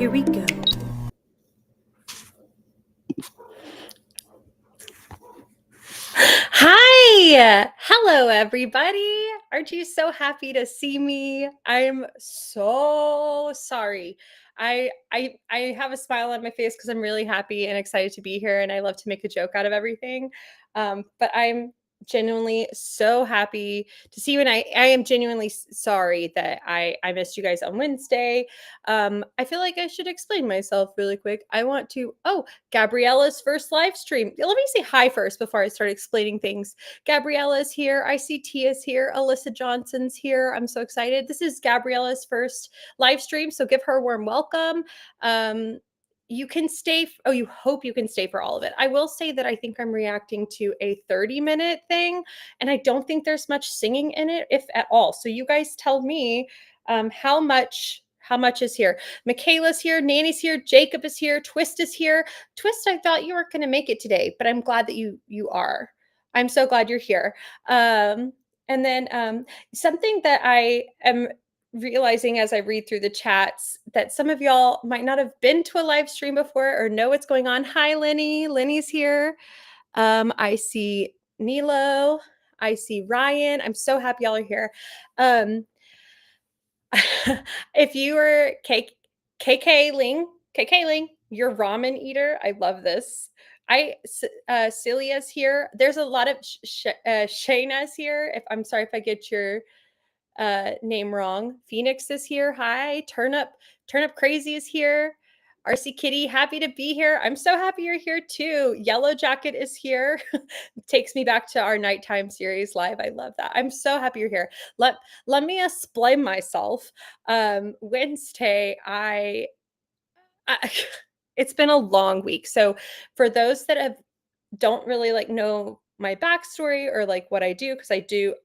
Here we go. Hi! Hello, everybody. Aren't you so happy to see me? I'm so sorry. I have a smile on my face because I'm really happy and excited to be here, and I love to make a joke out of everything. But I'm genuinely so happy to see you, and I am genuinely sorry that I missed you guys on Wednesday. I feel like I should explain myself really quick. Gabriella's first live stream. Let me say hi first before I start explaining things. Gabriella's here. I see Tia's here. Alyssa Johnson's here. I'm so excited. This is Gabriella's first live stream, so give her a warm welcome. You can stay. You hope you can stay for all of it. I will say that I think I'm reacting to a 30-minute thing, and I don't think there's much singing in it, if at all. So you guys tell me how much is here. Michaela's here, Nanny's here, Jacob is here, Twist is here. Twist, I thought you weren't going to make it today, but I'm glad that you are. I'm so glad you're here. And then something that I am realizing as I read through the chats that some of y'all might not have been to a live stream before or know what's going on. Hi, Lenny. Lenny's here. I see Nilo. I see Ryan. I'm so happy y'all are here. If you were KK Ling, you're ramen eater. I love this. Celia's here. There's a lot of Shayna's here. I'm sorry if I get your name wrong. Phoenix is here. Hi. Turnip Crazy is here. RC Kitty, happy to be here. I'm so happy you're here too. Yellow Jacket is here. Takes me back to our nighttime series live. I love that. I'm so happy you're here. Let me explain myself. Wednesday, it's been a long week. So for those that don't really know my backstory or what I do, because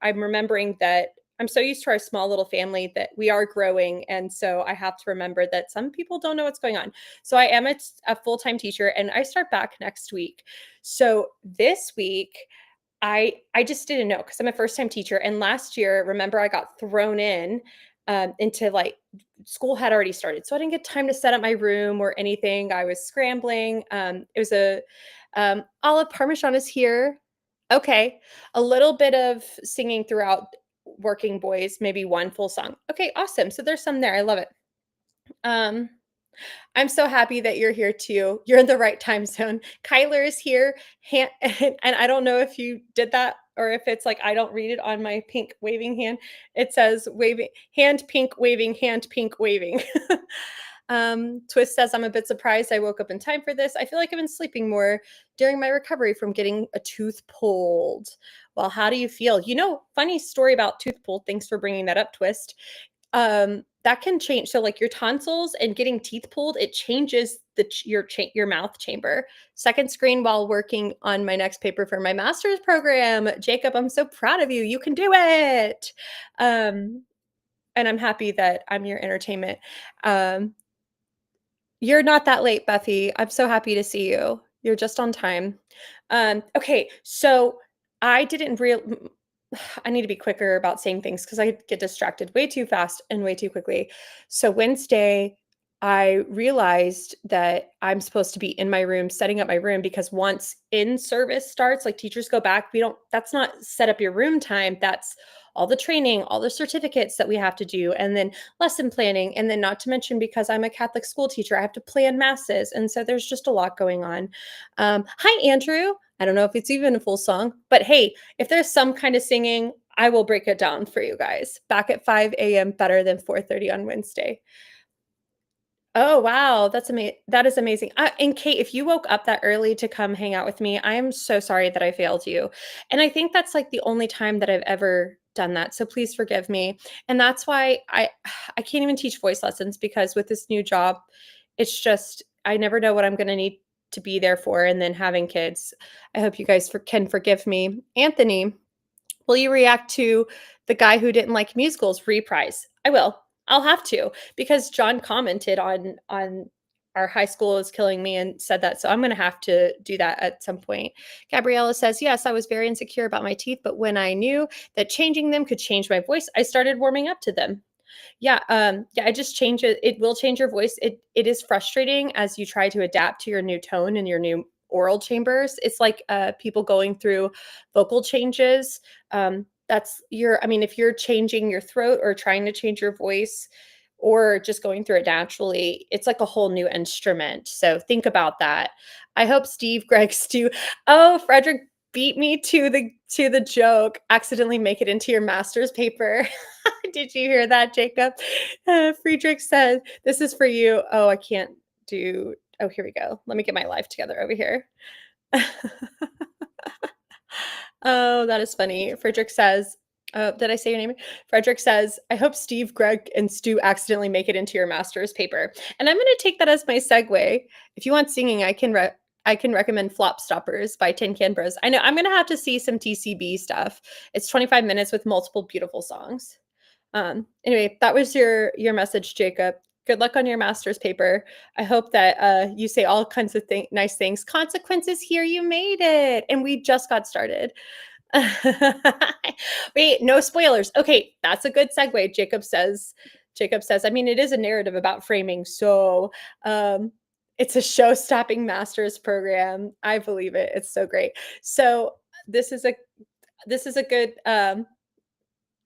I'm remembering that I'm so used to our small little family that we are growing. And so I have to remember that some people don't know what's going on. So I am a full-time teacher and I start back next week. So this week, I just didn't know because I'm a first-time teacher. And last year, remember, I got thrown into school had already started. So I didn't get time to set up my room or anything. I was scrambling. It was Olive Parmesan is here. Okay. A little bit of singing throughout Working Boys, maybe one full song. Okay, awesome. So there's some there. I love it. I'm so happy that you're here too. You're in the right time zone. Kyler is here. And I don't know if you did that or if it's I don't read it on my pink waving hand. It says waving hand, pink waving, hand, pink waving. Twist says, I'm a bit surprised I woke up in time for this. I feel like I've been sleeping more during my recovery from getting a tooth pulled. Well, how do you feel? Funny story about tooth pulled. Thanks for bringing that up, Twist. That can change. So your tonsils and getting teeth pulled, it changes your mouth chamber. Second screen while working on my next paper for my master's program. Jacob, I'm so proud of you. You can do it. And I'm happy that I'm your entertainment. You're not that late, Buffy. I'm so happy to see you. You're just on time. Okay, so I need to be quicker about saying things because I get distracted way too fast and way too quickly. So Wednesday, I realized that I'm supposed to be in my room, setting up my room, because once in-service starts, teachers go back, that's not set up your room time. That's all the training, all the certificates that we have to do, and then lesson planning. And then not to mention, because I'm a Catholic school teacher, I have to plan masses. And so there's just a lot going on. Hi, Andrew. I don't know if it's even a full song, but hey, if there's some kind of singing, I will break it down for you guys. Back at 5 a.m. better than 4:30 on Wednesday. Oh, wow. That is amazing. And Kate, if you woke up that early to come hang out with me, I am so sorry that I failed you. And I think that's the only time that I've ever done that. So please forgive me. And that's why I can't even teach voice lessons, because with this new job, it's just, I never know what I'm going to need to be there for. And then having kids, I hope you guys can forgive me. Anthony, will you react to the guy who didn't like musicals reprise? I will. I'll have to, because John commented on our high school is killing me and said that. So I'm going to have to do that at some point. Gabriella says, yes, I was very insecure about my teeth, but when I knew that changing them could change my voice, I started warming up to them. Yeah, yeah, it just changes it will change your voice. It is frustrating as you try to adapt to your new tone and your new oral chambers. It's like, people going through vocal changes. That's your I mean, if you're changing your throat or trying to change your voice or just going through it naturally, it's like a whole new instrument. So think about that. I hope Steve, Greg, Stu Oh, Frederick beat me to the joke. Accidentally make it into your master's paper. Did you hear that, Jacob? Friedrich said, "This is for you." Oh, I can't do. Oh, here we go. Let me get my life together over here. Oh, that is funny. Frederick says, did I say your name? Frederick says, I hope Steve, Greg, and Stu accidentally make it into your master's paper. And I'm going to take that as my segue. If you want singing, I can recommend Flop Stoppers by Tin Can Bros. I know I'm going to have to see some TCB stuff. It's 25 minutes with multiple beautiful songs. Anyway, that was your message, Jacob. Good luck on your master's paper. I hope that you say all kinds of nice things. Consequences here, you made it, and we just got started. Wait, no spoilers. Okay, that's a good segue. Jacob says, I mean, it is a narrative about framing, so it's a show-stopping master's program. I believe it. It's so great. So this is a this is a good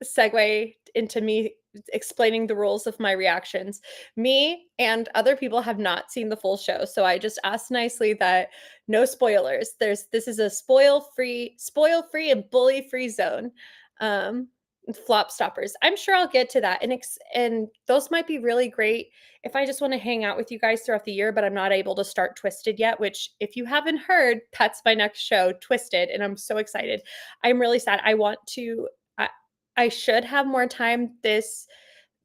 segue into me explaining the rules of my reactions. Me and other people have not seen the full show, so I just asked nicely that no spoilers. This is a spoil-free and bully-free zone. Um Flop stoppers. I'm sure I'll get to that, and those might be really great if I just want to hang out with you guys throughout the year, but I'm not able to start Twisted yet, which if you haven't heard, that's my next show, Twisted, and I'm so excited. I'm really sad. I should have more time this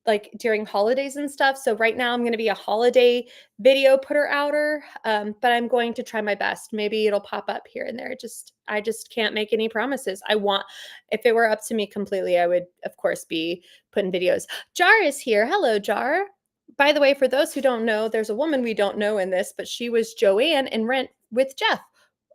like during holidays and stuff. So right now I'm going to be a holiday video putter outer, but I'm going to try my best. Maybe it'll pop up here and there. I just can't make any promises. If it were up to me completely, I would of course be putting videos. Jar is here. Hello, Jar. By the way, for those who don't know, there's a woman we don't know in this, but she was Joanne in Rent with Jeff.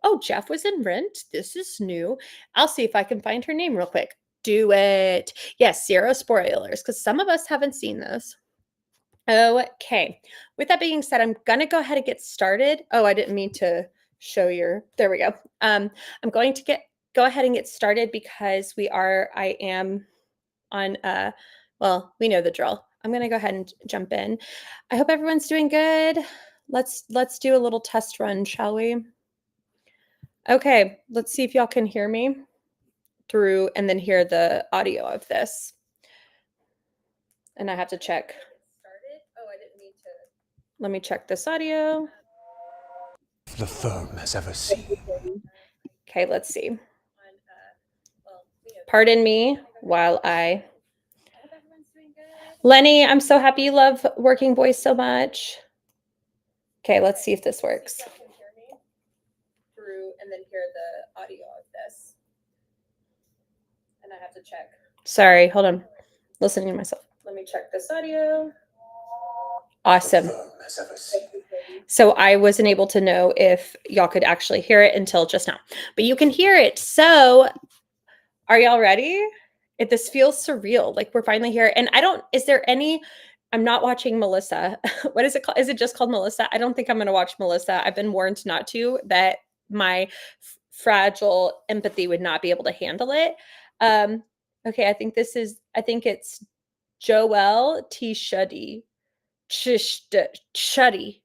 Oh, Jeff was in Rent. This is new. I'll see if I can find her name real quick. Do it. Yes, zero spoilers, because some of us haven't seen those. Okay. With that being said, I'm gonna go ahead and get started. Oh, I didn't mean to show your. There we go. I'm going to go ahead and get started because I am on. Well, we know the drill. I'm gonna go ahead and jump in. I hope everyone's doing good. Let's do a little test run, shall we? Okay. Let's see if y'all can hear me through and then hear the audio of this. And I have to check. Let me check this audio. The firm has ever seen. Okay, let's see. Pardon me while I. Lenny, I'm so happy you love Working Boys so much. Okay, let's see if this works. Through and then hear the audio of this. And I have to check. Sorry, hold on. Listening to myself. Let me check this audio. Awesome. So I wasn't able to know if y'all could actually hear it until just now, but you can hear it. So are y'all ready? This feels surreal. Like we're finally here. And I'm not watching Melissa. What is it called? Is it just called Melissa? I don't think I'm going to watch Melissa. I've been warned not to, that my fragile empathy would not be able to handle it. Okay. I think it's Joelle T. Shuddy. Shuddy.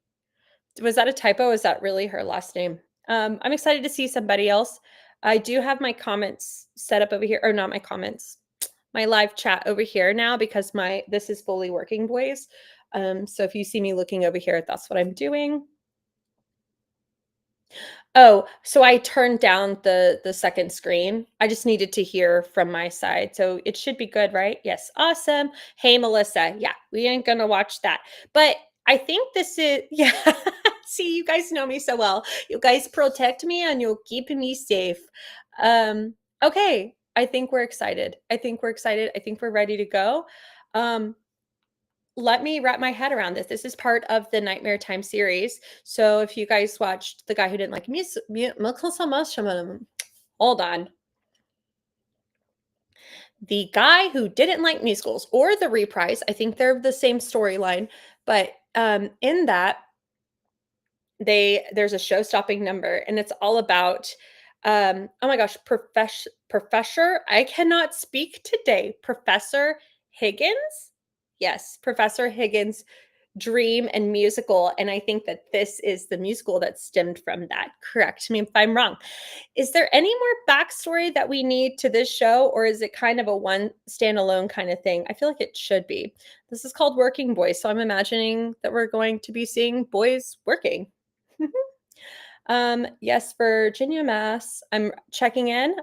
Was that a typo? Is that really her last name? I'm excited to see somebody else. I do have my comments set up over here, or not my comments, my live chat over here now because this is fully Working Boys. So if you see me looking over here, that's what I'm doing. Oh, so I turned down the second screen. I just needed to hear from my side. So it should be good, right? Yes. Awesome. Hey, Melissa. Yeah, we ain't going to watch that. But I think this is, yeah. See, you guys know me so well. You guys protect me and you'll keep me safe. Okay. I think we're excited. I think we're ready to go. Let me wrap my head around this. This is part of the Nightmare Time series. So if you guys watched The Guy Who Didn't Like Music, hold on. the guy who didn't like musicals or the reprise. I think they're the same storyline, but in that there's a show-stopping number, and it's all about oh my gosh, Professor, I cannot speak today. Professor Higgins? Yes, Professor Higgins' dream and musical, and I think that this is the musical that stemmed from that. Correct me if I'm wrong. Is there any more backstory that we need to this show, or is it kind of a one standalone kind of thing? I feel like it should be. This is called Working Boys, so I'm imagining that we're going to be seeing boys working. Yes, Virginia, Mass. I'm checking in.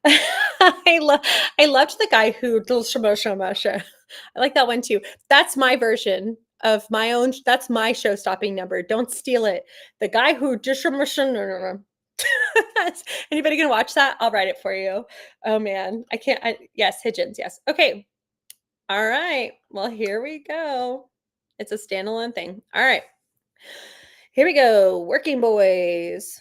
I love I loved the guy who I like that one too. That's my version of my own. That's my show-stopping number. Don't steal it. The guy who Anybody gonna watch that? I'll write it for you. Oh man, I can't. Yes, Higgins. Yes. Okay. All right. Well, here we go. It's a standalone thing. All right. Here we go. Working Boys.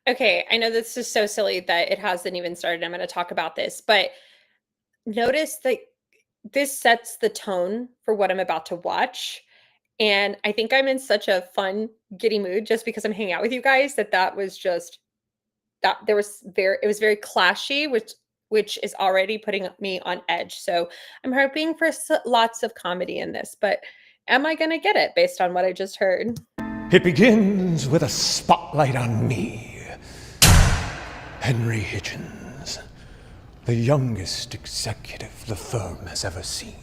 Okay, I know this is so silly that it hasn't even started. I'm going to talk about this, but notice that this sets the tone for what I'm about to watch. And I think I'm in such a fun, giddy mood just because I'm hanging out with you guys that was just that there was very it was very clashy, which is already putting me on edge. So I'm hoping for lots of comedy in this, but am I going to get it based on what I just heard? It begins with a spotlight on me, Henry Hitchens, the youngest executive the firm has ever seen.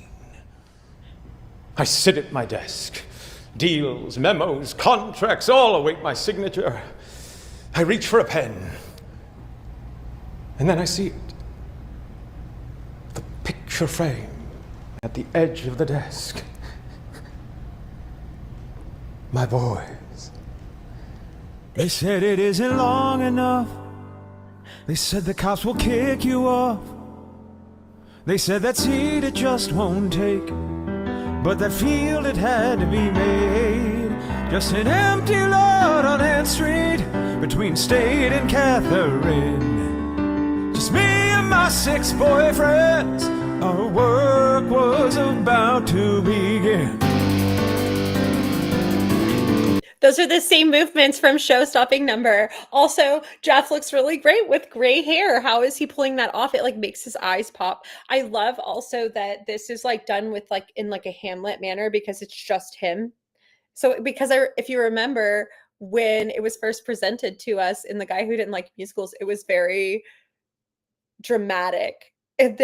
I sit at my desk. Deals, memos, contracts all await my signature. I reach for a pen, and then I see it. The picture frame at the edge of the desk. My boys. They said it isn't long enough. They said the cops will kick you off. They said that seat it just won't take, but that field it had to be made. Just an empty lot on Ann Street between State and Catherine. Just me and my 6 boyfriends. Our work was about to begin. Those are the same movements from Show-Stopping Number. Also, Jeff looks really great with gray hair. How is he pulling that off? It like makes his eyes pop. I love also that this is like done with like in like a Hamlet manner because it's just him. So because if you remember when it was first presented to us in The Guy Who Didn't Like Musicals, it was very dramatic. And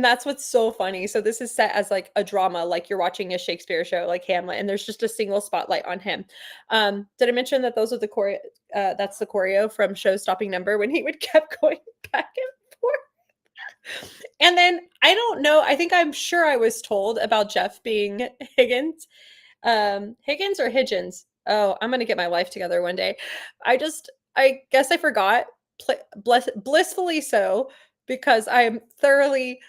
that's what's so funny. So this is set as like a drama, like you're watching a Shakespeare show like Hamlet, and there's just a single spotlight on him. Did I mention that those are the choreo? That's the choreo from Show-Stopping Number when he would kept going back and forth. And then I don't know. I'm sure I was told about Jeff being Higgins. Higgins or Higgins? Oh, I'm gonna get my life together one day. I guess I forgot. Blissfully so, because I'm fully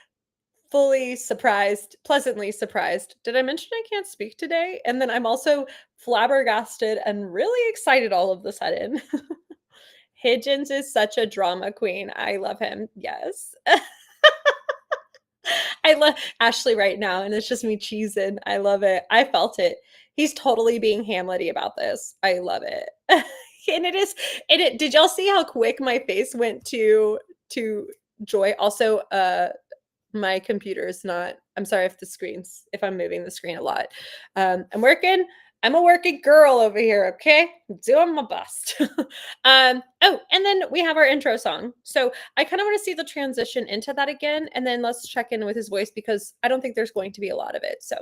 surprised, pleasantly surprised. Did I mention I can't speak today? And then I'm also flabbergasted and really excited all of a sudden. Higgins is such a drama queen. I love him. Yes. I love Ashley right now, and it's just me cheesing. I love it. I felt it. He's totally being Hamlet-y about this. I love it. And did y'all see how quick my face went to joy? Also, my computer is not, I'm sorry if I'm moving the screen a lot. I'm a working girl over here, okay? I'm doing my best. Oh, and then we have our intro song. So I kind of want to see the transition into that again, and then let's check in with his voice because I don't think there's going to be a lot of it. So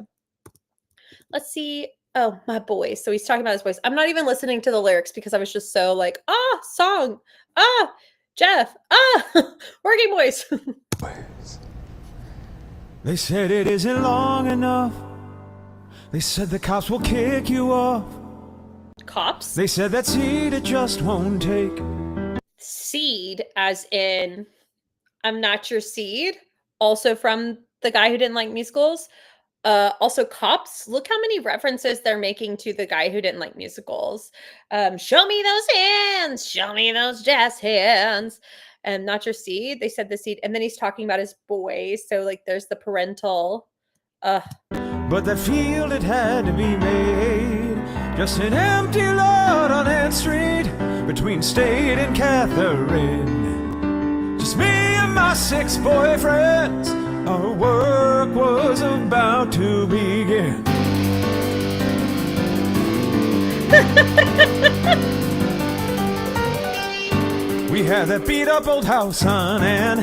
let's see. Oh, my boy. So he's talking about his voice. I'm not even listening to the lyrics because I was just so like, song. Jeff. Working boys. They said it isn't long enough. They said the cops will kick you off. Cops? They said that seed it just won't take. Seed as in I'm not your seed. Also from the guy who didn't like musicals. Also Cops, look how many references they're making to the guy who didn't like musicals. Show me those hands, show me those jazz hands. And not your seed. They said the seed, and then he's talking about his boys. So like there's the parental. But that field, it had to be made. Just an empty lot on Ann Street between State and Catherine. Just me and my 6 boyfriends. Our work was about to begin. We had that beat up old house on Ann.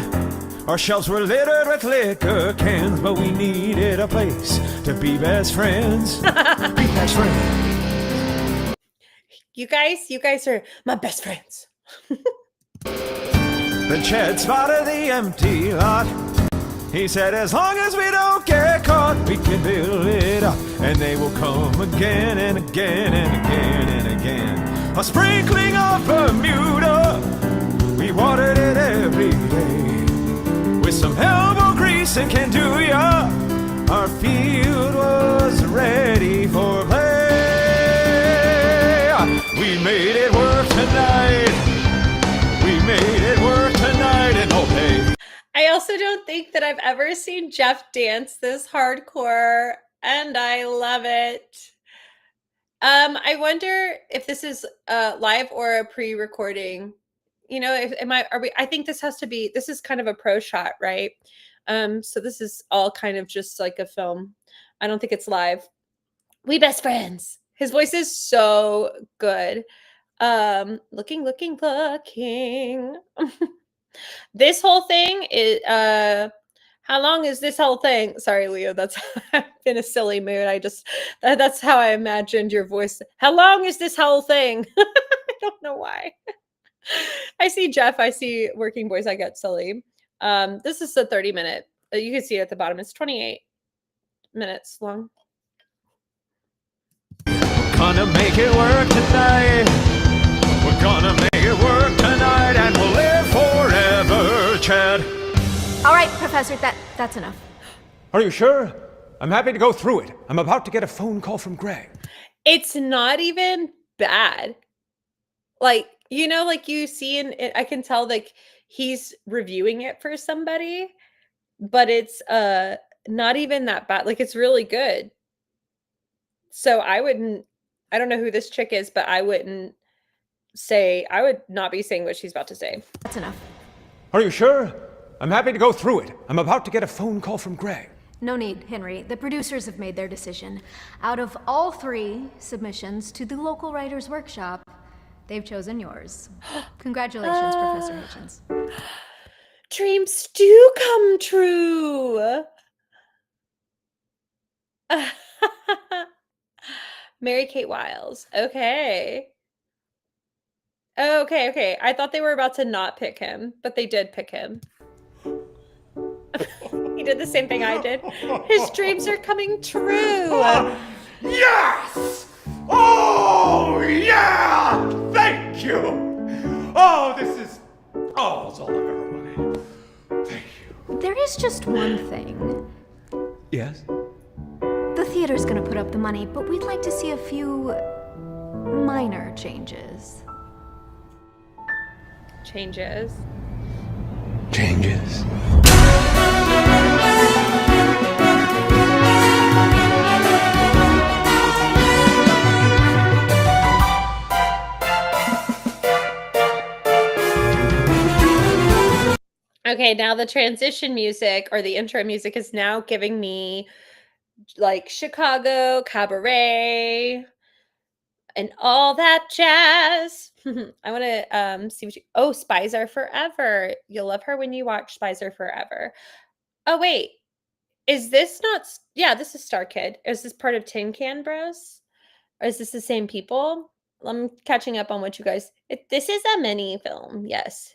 Our shelves were littered with liquor cans, but we needed a place to be best friends. Be best friends. You guys are my best friends. Then Chad spotted the empty lot. He said, as long as we don't get caught, we can build it up, and they will come again and again and again and again. A sprinkling of Bermuda, we watered it every day. With some elbow grease and can do ya, our field was ready for play. We made it work tonight. We made it work tonight and all day. I also don't think that I've ever seen Jeff dance this hardcore, and I love it. I wonder if this is live or a pre-recording. You know, I think this is kind of a pro shot, right? So this is all kind of just like a film. I don't think it's live. We best friends. His voice is so good. Looking. This whole thing is how long is this whole thing? Sorry, Leo, that's in a silly mood. That's how I imagined your voice. How long is this whole thing? I don't know why. I see Jeff, I see Working Boys, I get silly. This is a 30-minute. You can see it at the bottom. It's 28 minutes long. Gonna make it work tonight. We're gonna make it work tonight, and we'll live forever, Chad. All right, Professor, that's enough. Are you sure? I'm happy to go through it. I'm about to get a phone call from Greg. It's not even bad. Like, you know, like you see I can tell like he's reviewing it for somebody, but it's not even that bad. Like it's really good. So I don't know who this chick is, but I would not be saying what she's about to say. That's enough. Are you sure? I'm happy to go through it. I'm about to get a phone call from Greg. No need, Henry. The producers have made their decision. Out of all 3 submissions to the local writers' workshop, they've chosen yours. Congratulations, Professor Hitchens. Dreams do come true. Mary-Kate Wiles. Okay. Okay. I thought they were about to not pick him, but they did pick him. He did the same thing I did. His dreams are coming true. Yes! Oh, yeah! Thank you! Oh, it's all I've ever wanted. Thank you. There is just one thing. Yes? The theater's gonna put up the money, but we'd like to see a few minor changes. Changes. Okay, now the transition music or the intro music is now giving me like Chicago, cabaret, and all that jazz. I want to see what Spies Are Forever. You'll love her when you watch Spies Are Forever. Oh, wait. Is this not? Yeah, this is Star Kid. Is this part of Tin Can Bros? Or is this the same people? I'm catching up on what you guys. This is a mini film. Yes.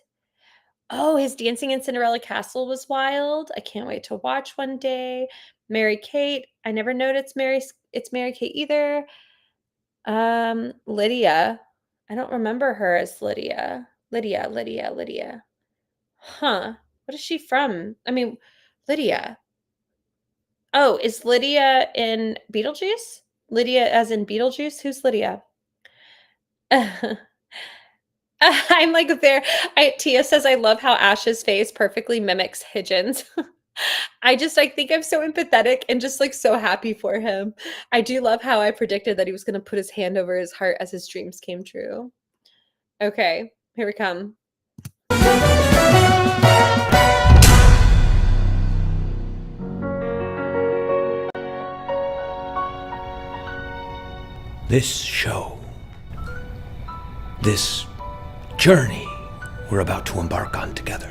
Oh, his dancing in Cinderella Castle was wild. I can't wait to watch one day. Mary-Kate. I never noticed it's Mary-Kate either. Lydia. I don't remember her as Lydia. Lydia. Huh. What is she from? I mean, Lydia. Oh, is Lydia in Beetlejuice? Lydia as in Beetlejuice? Who's Lydia? I'm like there. Tia says, I love how Ash's face perfectly mimics Higgins. I think I'm so empathetic and just like so happy for him. I do love how I predicted that he was going to put his hand over his heart as his dreams came true. Okay, here we come. This show, this journey we're about to embark on together,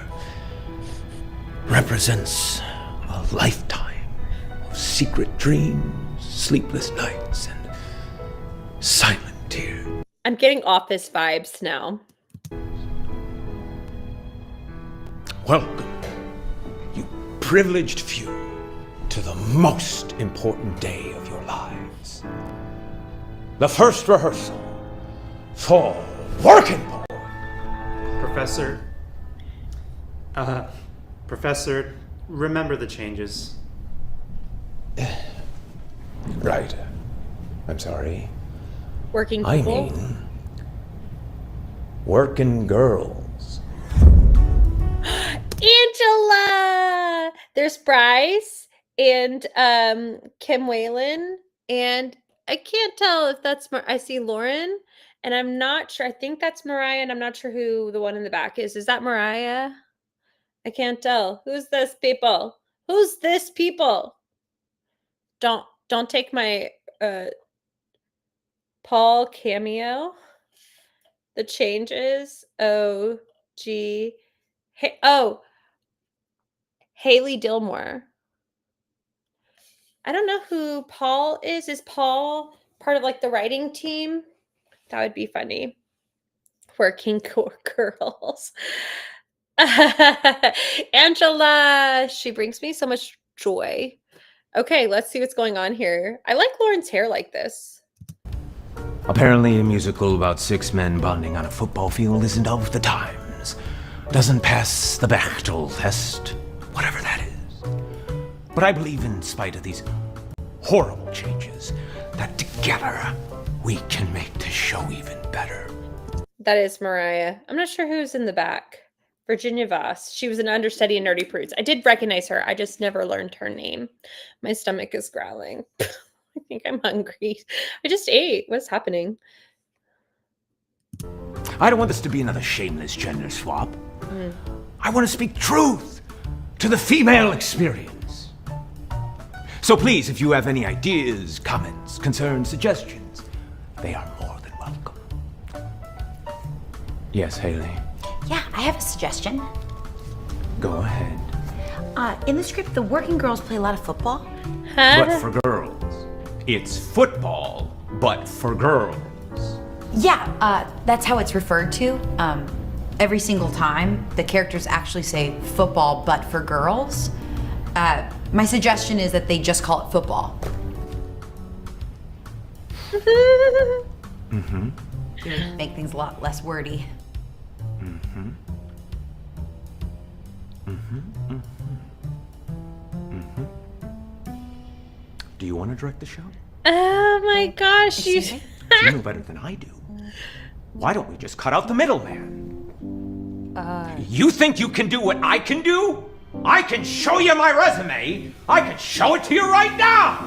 represents a lifetime of secret dreams, sleepless nights, and silent tears. I'm getting office vibes now. Welcome, you privileged few, to the most important day of your lives. The first rehearsal for Working Boy. Professor, remember the changes. Right. I'm sorry. Working I people. mean, working girls. Angela! There's Bryce and Kim Whalen, and I can't tell if that's I see Lauren, and I'm not sure. I think that's Mariah, and I'm not sure who the one in the back is. Is that Mariah? I can't tell. Who's this people? Who's this people? Don't take my Paul cameo. The changes. Oh, gee. Hey, oh, Haley Dillmore. I don't know who Paul is. Is Paul part of like the writing team? That would be funny. Working girls. Angela, she brings me so much joy. Okay, let's see what's going on here. I like Lauren's hair like this. Apparently, a musical about 6 men bonding on a football field isn't of the times. Doesn't pass the Bechtel test, whatever that is. But I believe, in spite of these horrible changes, that together we can make this show even better. That is Mariah. I'm not sure who's in the back. Virginia Voss. She was an understudy in Nerdy Prudes. I did recognize her. I just never learned her name. My stomach is growling. I think I'm hungry. I just ate. What's happening? I don't want this to be another shameless gender swap. I want to speak truth to the female experience. So please, if you have any ideas, comments, concerns, suggestions, they are more than welcome. Yes, Haley? Yeah, I have a suggestion. Go ahead. In the script, the working girls play a lot of football. But for girls. It's football, but for girls. Yeah, that's how it's referred to. Every single time, the characters actually say football, but for girls. My suggestion is that they just call it football. Make things a lot less wordy. Do you want to direct the show? Oh my gosh. Excuse me? You know better than I do. Why don't we just cut out the middleman? You think you can do what I can do? I can show you my resume. I can show it to you right now.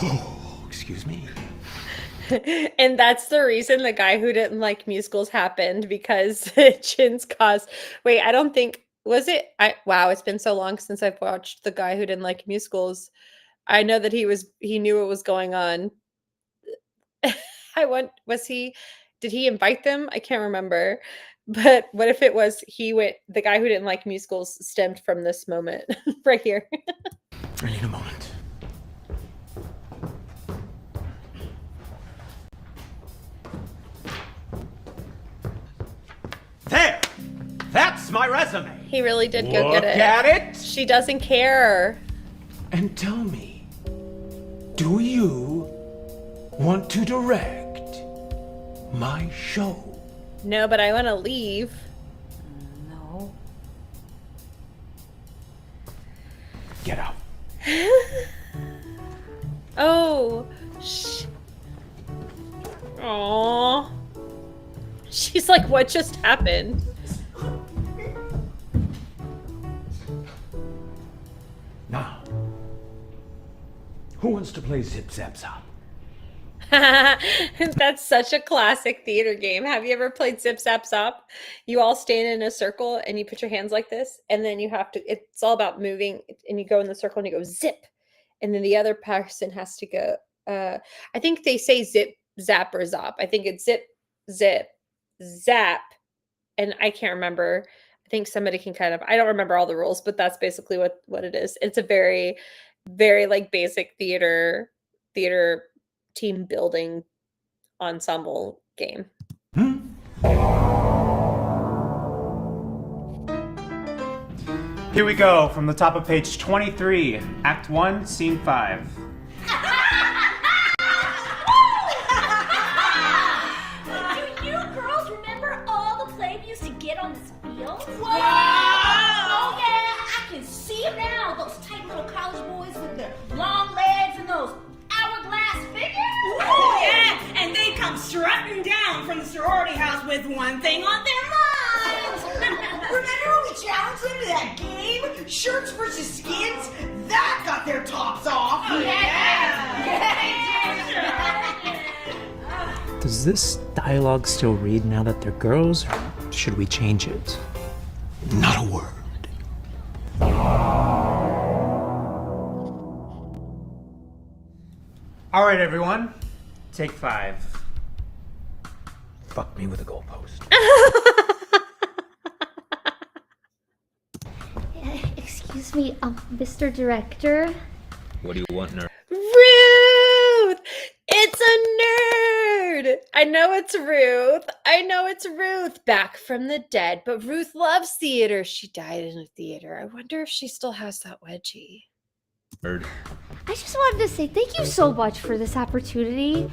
Oh, excuse me. And that's the reason the guy who didn't like musicals happened, because Jin's caused. Wait, I don't think was it. Wow, it's been so long since I've watched The Guy Who Didn't Like Musicals. I know that he knew what was going on. Did he invite them? I can't remember. But what if it was the guy who didn't like musicals stemmed from this moment right here. I need a moment. There! That's my resume! He really did go Look get it. at it! She doesn't care. And tell me, do you want to direct my show? No, but I want to leave. No. Get out. Oh. Aww. She's like, what just happened? Now, who wants to play Zip Zap Zop? That's such a classic theater game. Have you ever played Zip Zap Zop? You all stand in a circle and you put your hands like this, and then you have to, it's all about moving, and you go in the circle and you go zip, and then the other person has to go, I think they say zip, zap, or zop. I think it's zip, zip, zap, and I can't remember. I think somebody can kind of, I don't remember all the rules, but that's basically what it is. It's a very, very like basic theater team building ensemble game. Here we go from the top of page 23, Act 1, Scene 5. Do you girls remember all the play we used to get on this field? Whoa! Oh yeah, I can see them now. Those tight little college boys with their long legs and those hourglass figures. Oh yeah, and they come strutting down from the sorority house with one thing on their minds. Remember when we challenged them to that game? Shirts versus skins? That got their tops off. Oh, Does this dialogue still read now that they're girls, or should we change it? Not a word. All right, everyone, take 5. Fuck me with a goalpost. Excuse me, Mr. Director. What do you want, nerd? Ruth! It's a nerd! I know it's Ruth. I know it's Ruth, back from the dead. But Ruth loves theater. She died in a theater. I wonder if she still has that wedgie. Nerd. I just wanted to say thank you so much for this opportunity.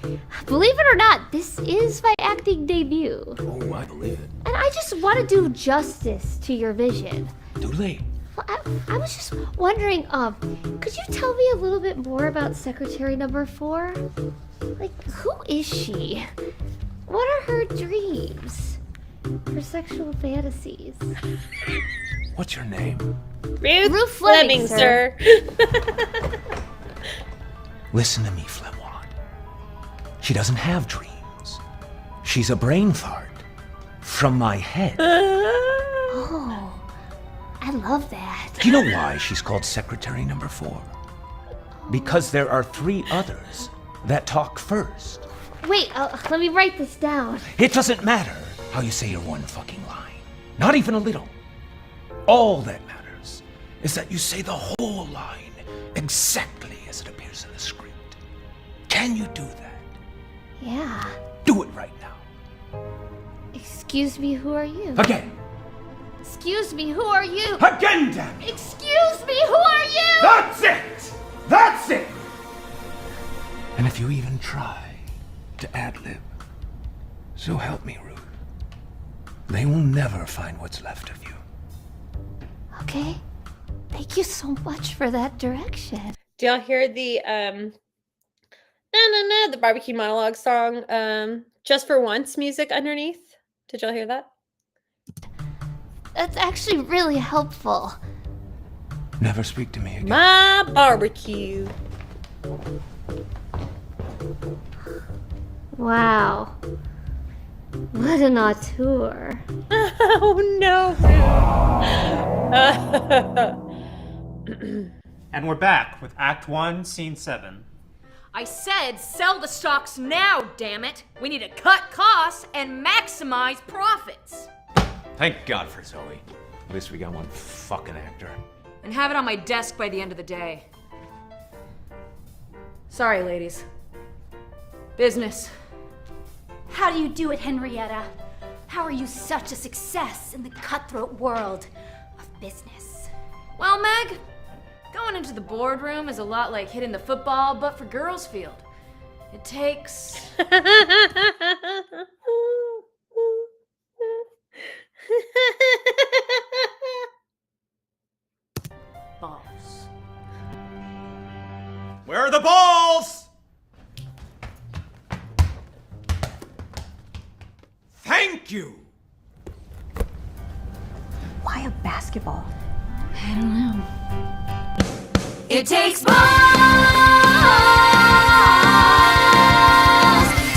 Believe it or not, this is my acting debut. Oh, I believe it. And I just want to do justice to your vision. Too late. Well, I was just wondering, could you tell me a little bit more about Secretary Number 4? Like, who is she? What are her dreams? Her sexual fantasies? What's your name? Ruth Fleming, sir. Listen to me, Flemwad. She doesn't have dreams. She's a brain fart from my head. Oh, I love that. Do you know why she's called Secretary Number 4? Because there are 3 others that talk first. Wait, let me write this down. It doesn't matter how you say your one fucking line. Not even a little. All that matters is that you say the whole line exactly as it appears in the script. Can you do that? Yeah. Do it right now. Excuse me, who are you? Again. Excuse me, who are you? Again, damn you. Excuse me, who are you? That's it! That's it! And if you even try to ad-lib, so help me, Ruth, they will never find what's left of you. Okay. Thank you so much for that direction. Do y'all hear the the barbecue monologue song, Just for Once music underneath? Did y'all hear that? That's actually really helpful. Never speak to me again. My barbecue. Wow. What an auteur. Oh no. And we're back with Act 1, Scene 7. I said sell the stocks now, damn it! We need to cut costs and maximize profits. Thank God for Zoe. At least we got one fucking actor. And have it on my desk by the end of the day. Sorry, ladies. Business. How do you do it, Henrietta? How are you such a success in the cutthroat world of business? Well, Meg, going into the boardroom is a lot like hitting the football, but for girls' field. It takes... balls. Where are the balls? Thank you. Why a basketball? I don't know. It takes balls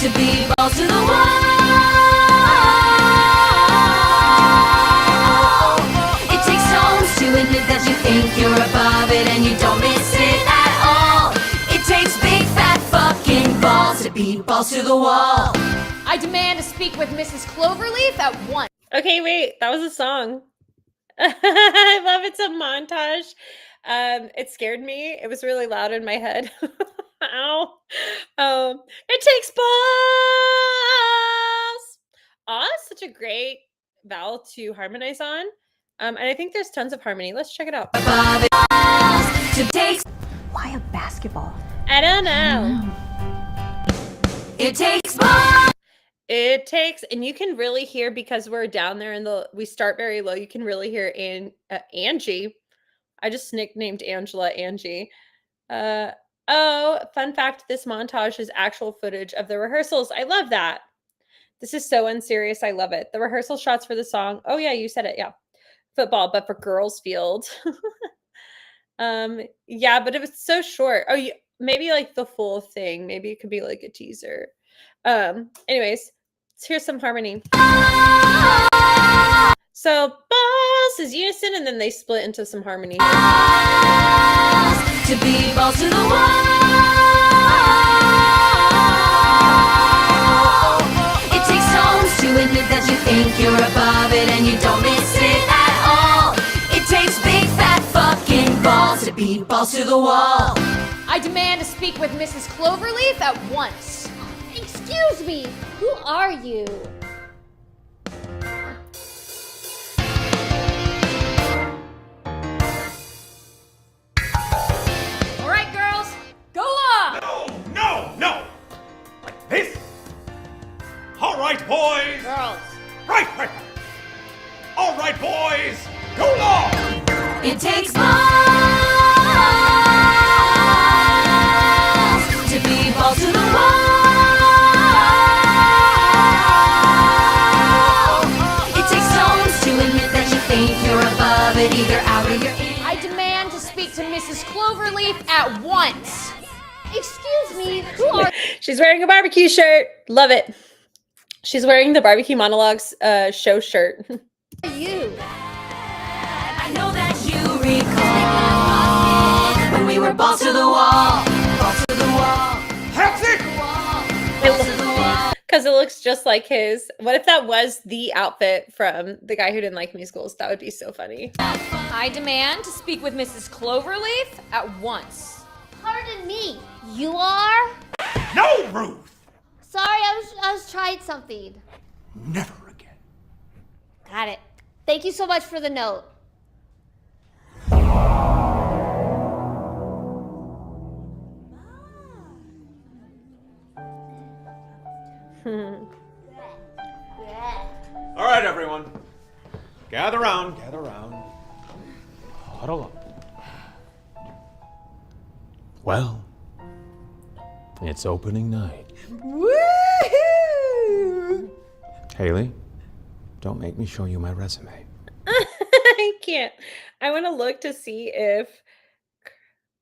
to be balls to the wall. It takes stones to admit that you think you're above it and you don't miss it at all. It takes big fat fucking balls to be balls to the wall. I demand to speak with Mrs. Cloverleaf at once. Okay, wait, that was a song. I love it's a montage. It scared me. It was really loud in my head. Ow. It takes balls. Aw, is such a great vowel to harmonize on. And I think there's tons of harmony. Let's check it out. Why a basketball? I don't know. It takes balls. It takes, and you can really hear because we're down there we start very low. You can really hear Angie. I just nicknamed Angela Angie. Oh, fun fact, this montage is actual footage of the rehearsals. I love that. This is so unserious. I love it. The rehearsal shots for the song. Oh yeah, you said it. Yeah. Football, but for girls field. Yeah, but it was so short. Oh, maybe like the full thing. Maybe it could be like a teaser. Anyways, let's hear some harmony. So balls is unison, and then they split into some harmony. To be balls to the wall. It takes stones to admit that you think you're above it and you don't miss it at all. It takes big fat fucking balls to be balls to the wall. I demand to speak with Mrs. Cloverleaf at once. Excuse me, who are you? All right, girls, go on. No! Like this? All right, boys. Girls. Right. All right, boys. Go long. It takes balls to be balls to the wall. It takes stones to admit that you think you're above it, either out or you're in. I demand to speak to Mrs. Cloverleaf at once. Excuse me, who are She's wearing a barbecue shirt. Love it. She's wearing the Barbecue Monologues show shirt. you? I know that you recall when we were balls to the wall. Balls to the wall. That's it. Balls to the wall. Because it looks just like his. What if that was the outfit from the guy who didn't like musicals? That would be so funny. I demand to speak with Mrs. Cloverleaf at once. Pardon me, you are? No, Ruth. Sorry, I was trying something. Never again. Got it. Thank you so much for the note. All right, everyone. Gather round. Huddle up. Well, it's opening night. Woohoo! Haley, don't make me show you my resume. I can't. I want to look to see if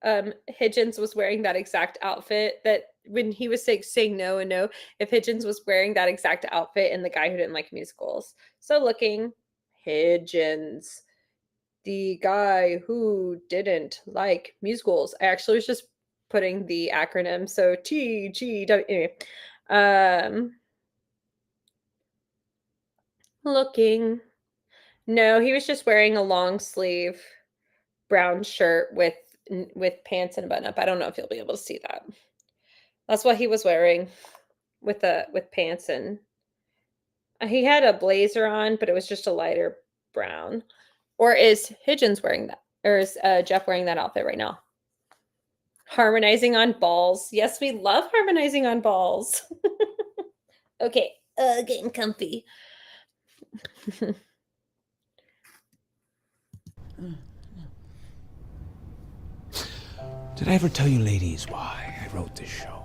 Hitchens was wearing that exact outfit that when he was saying no and no, if Hitchens was wearing that exact outfit and the guy who didn't like musicals. So looking, Hitchens, the guy who didn't like musicals. I actually was just putting the acronym. So TGW. Anyway, looking. No, he was just wearing a long sleeve brown shirt with pants and a button up. I don't know if you'll be able to see that. That's what he was wearing with pants, and he had a blazer on, but it was just a lighter brown. Or is Hitchens wearing that? Or is Jeff wearing that outfit right now? Harmonizing on balls. Yes, we love harmonizing on balls. Okay, getting comfy. Did I ever tell you ladies why I wrote this show?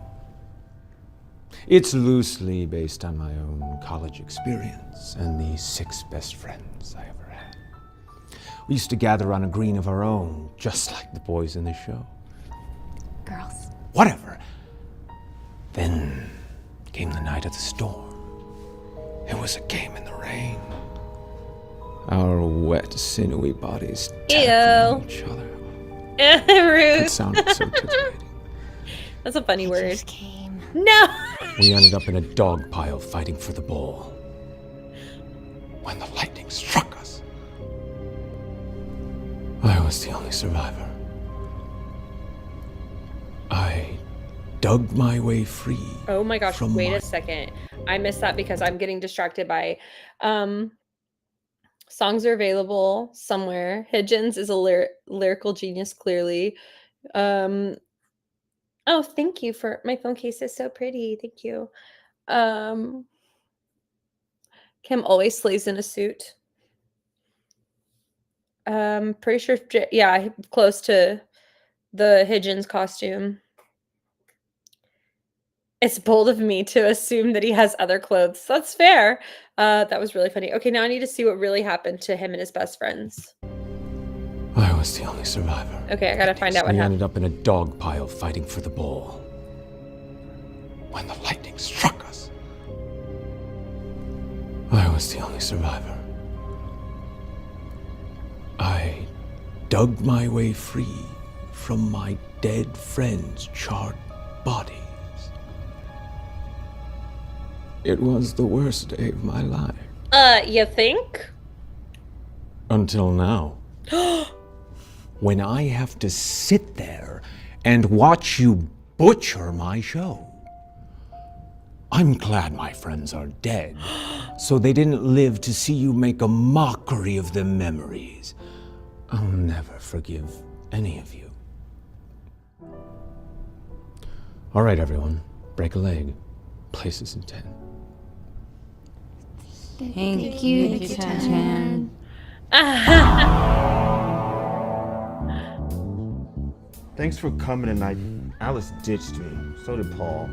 It's loosely based on my own college experience and the 6 best friends I ever had. We used to gather on a green of our own, just like the boys in the show. Girls. Whatever. Then came the night of the storm. It was a game in the rain. Our wet, sinewy bodies tackling each other. Rude. It sounded so titillating. That's a funny word. Just came. No. We ended up in a dog pile fighting for the ball. When the lightning struck us, I was the only survivor. I dug my way free. Oh my gosh, from wait my- a second. I missed that because I'm getting distracted by songs are available somewhere. Hidgens is a lyrical genius, clearly. Oh, thank you for my phone case is so pretty. Thank you. Kim always slays in a suit. Pretty sure, yeah, close to the Hidgens costume. It's bold of me to assume that he has other clothes. That's fair. That was really funny. Okay, now I need to see what really happened to him and his best friends. I was the only survivor. Okay, I gotta find out what We happened. ended up in a dog pile fighting for the ball. When the lightning struck us, I was the only survivor. I dug my way free from my dead friends' charred bodies. It was the worst day of my life. You think? Until now. When I have to sit there and watch you butcher my show. I'm glad my friends are dead, so they didn't live to see you make a mockery of the memories. I'll never forgive any of you. All right, everyone, break a leg. Places in 10. Thank you, Tan. Thanks for coming tonight. Alice ditched me. So did Paul.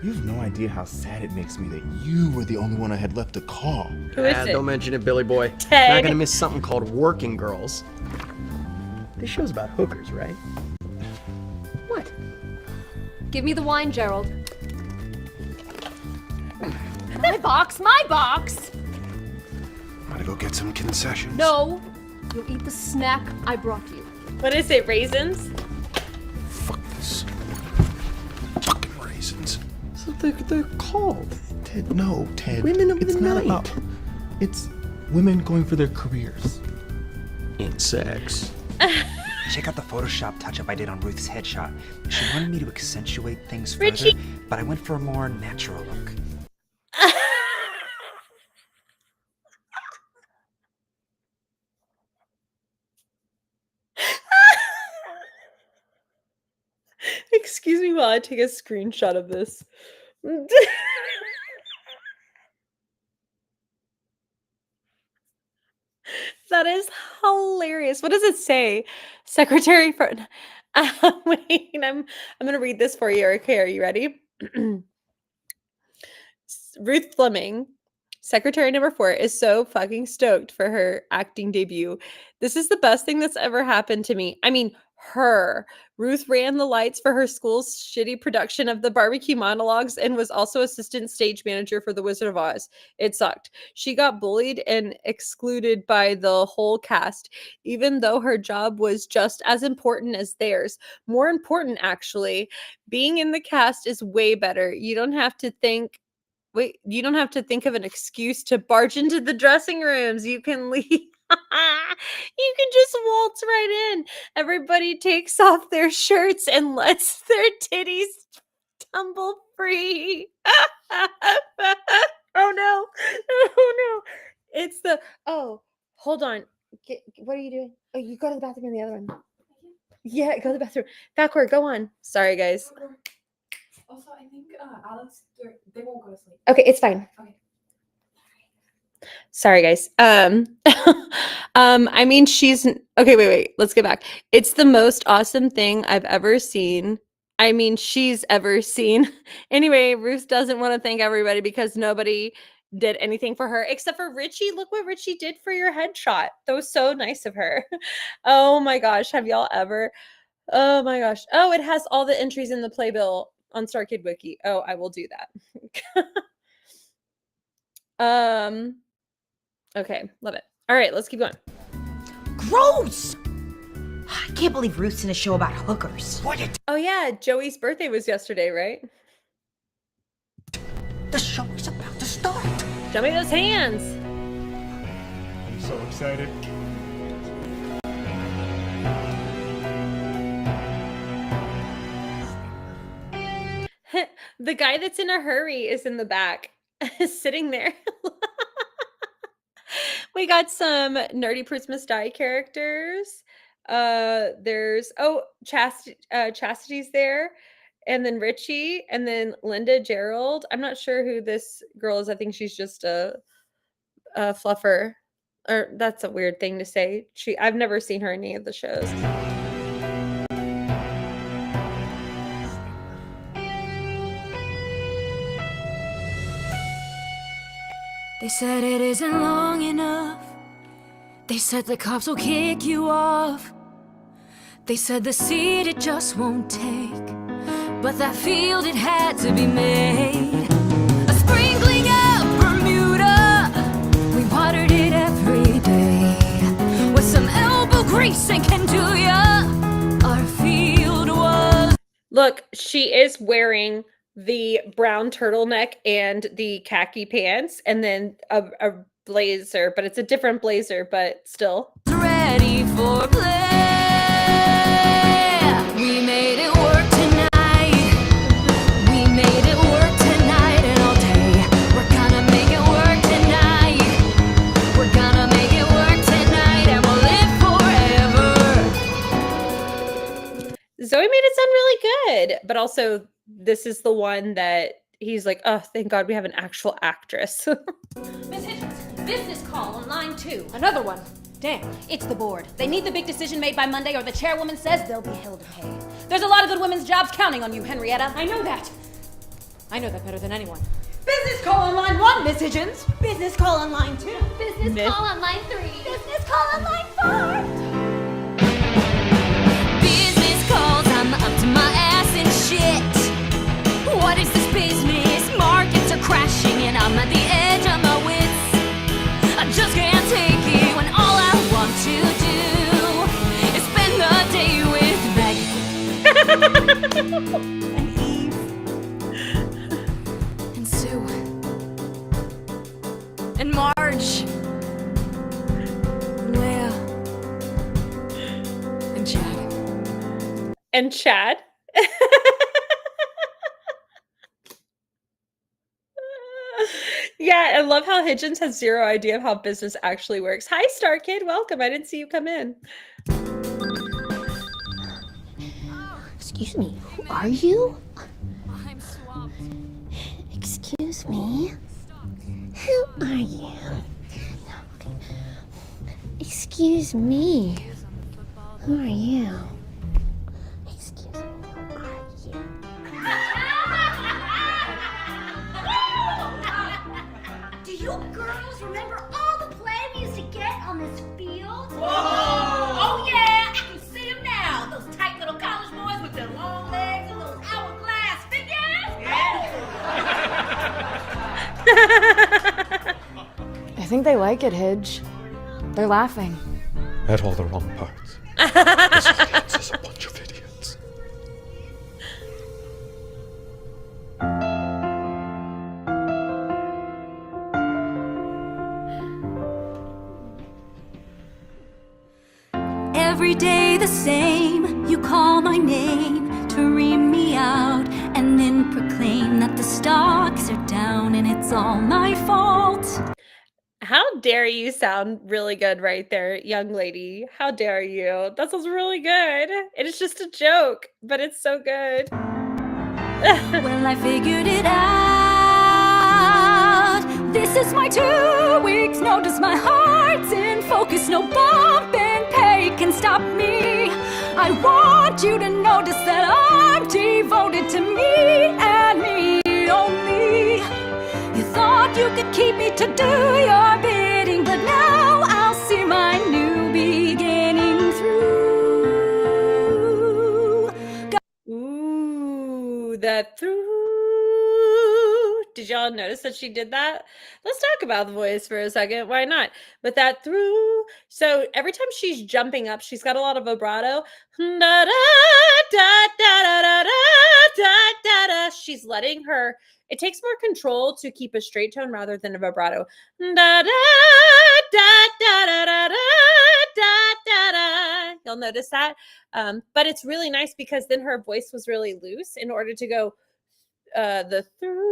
You have no idea how sad it makes me that you were the only one I had left to call. Who is it? Don't mention it, Billy boy. Ted. Not gonna miss something called Working Girls. This show's about hookers, right? What? Give me the wine, Gerald. My box, my box! Gotta go get some concessions. No, you'll eat the snack I brought you. What is it, raisins? Fuck this. Fucking raisins. So they're called. Ted, no, Ted. Women of it's the not night. about. It's women going for their careers. In sex. Check out the Photoshop touch-up I did on Ruth's headshot. She wanted me to accentuate things Richie. further, but I went for a more natural look. Excuse me while I take a screenshot of this. That is hilarious. What does it say? Secretary for wait, I'm gonna read this for you. Okay, are you ready? Ruth Fleming, secretary number 4, is so fucking stoked for her acting debut. This is the best thing that's ever happened to me. I mean, her. Ruth ran the lights for her school's shitty production of the barbecue monologues and was also assistant stage manager for The Wizard of Oz. It sucked. She got bullied and excluded by the whole cast, even though her job was just as important as theirs. More important, actually. Being in the cast is way better. You don't have to think of an excuse to barge into the dressing rooms. You can leave. You can just waltz right in. Everybody takes off their shirts and lets their titties tumble free. Oh no. Oh no. It's the hold on. What are you doing? Oh, you go to the bathroom in the other one. Yeah, go to the bathroom. Backward, go on. Sorry, guys. Also, I think Alex, they won't go to sleep. Okay, it's fine. Okay. Sorry, guys. I mean, okay, wait. Let's get back. It's the most awesome thing I've ever seen. I mean, she's ever seen. Anyway, Ruth doesn't want to thank everybody because nobody did anything for her except for Richie. Look what Richie did for your headshot. That was so nice of her. Oh my gosh. Have y'all ever? Oh my gosh. Oh, it has all the entries in the playbill on StarKid Wiki. Oh, I will do that. Okay, love it. All right, let's keep going. Gross! I can't believe Ruth's in a show about hookers. Oh yeah, Joey's birthday was yesterday, right? The show is about to start. Show me those hands. I'm so excited. The guy that's in a hurry is in the back, sitting there. We got some Nerdy Prudes Must Die characters. There's Chastity's there, and then Richie, and then Linda Gerald. I'm not sure who this girl is. I think she's just a fluffer. Or that's a weird thing to say. I've never seen her in any of the shows. They said it isn't long enough. They said the cops will kick you off. They said the seed it just won't take. But that field it had to be made. A sprinkling of Bermuda. We watered it every day. With some elbow grease and can do ya. Our field was. Look, she is wearing the brown turtleneck and the khaki pants, and then a blazer, but it's a different blazer, but still. Ready for play. We made it work tonight. We made it work tonight and all day. We're gonna make it work tonight. We're gonna make it work tonight and we'll live forever. Zoe made it sound really good, but also this is the one that he's like, oh, thank God we have an actual actress. Miss Hitchens, business call on line 2. Another one. Damn, it's the board. They need the big decision made by Monday or the chairwoman says they'll be held to pay. There's a lot of good women's jobs counting on you, Henrietta. I know that. I know that better than anyone. Business call on line 1, Miss Hitchens. Business call on line 2. Business call on line 3. Business call on line 4. Business calls, I'm up to my ass in shit. What is this business? Markets are crashing and I'm at the edge of my wits. I just can't take it when all I want to do is spend the day with Meg and Eve and Sue and Marge and Leia and Chad. And Chad. Yeah, I love how Hitchens has zero idea of how business actually works. Hi, Star Kid. Welcome. I didn't see you come in. Excuse me, who are you? I'm swamped. Excuse me, who are you? Excuse me, who are you? Excuse me, who are you? Do you girls remember all the play we used to get on this field? Whoa! Oh yeah, I can see them now. Those tight little college boys with their long legs and those hourglass figures. I think they like it, Hidge. They're laughing. At all the wrong parts. This is a bunch of idiots. Every day the same, you call my name to ream me out and then proclaim that the stocks are down and it's all my fault. How dare you sound really good right there, young lady. How dare you? That sounds really good. It is just a joke, but it's so good. Well, I figured it out This is my 2 weeks notice, my heart's in focus. No bump in pay can stop me. I want you to notice that I'm devoted to me and me only. You thought you could keep me to do your bidding, but now I'll see my new beginning through. Ooh, that through. Did y'all notice that she did that? Let's talk about the voice for a second. Why not? But that through. So every time she's jumping up, she's got a lot of vibrato. Da, da, da, da, da, da, da, da, da. She's letting her. It takes more control to keep a straight tone rather than a vibrato. Da, da, da, da, da, da, da, da, da, da. You'll notice that. But it's really nice because then her voice was really loose in order to go the through.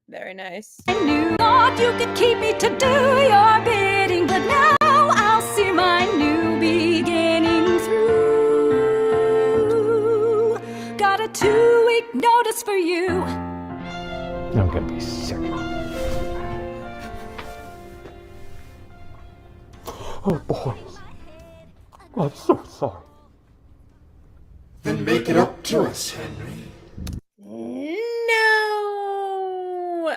Very nice. I knew thought you could keep me to do your bidding, but now I'll see my new beginning through. Got a 2-week notice for you. I'm gonna be sick. Oh, boys. I'm so sorry. Then make it up to us, Henry. No.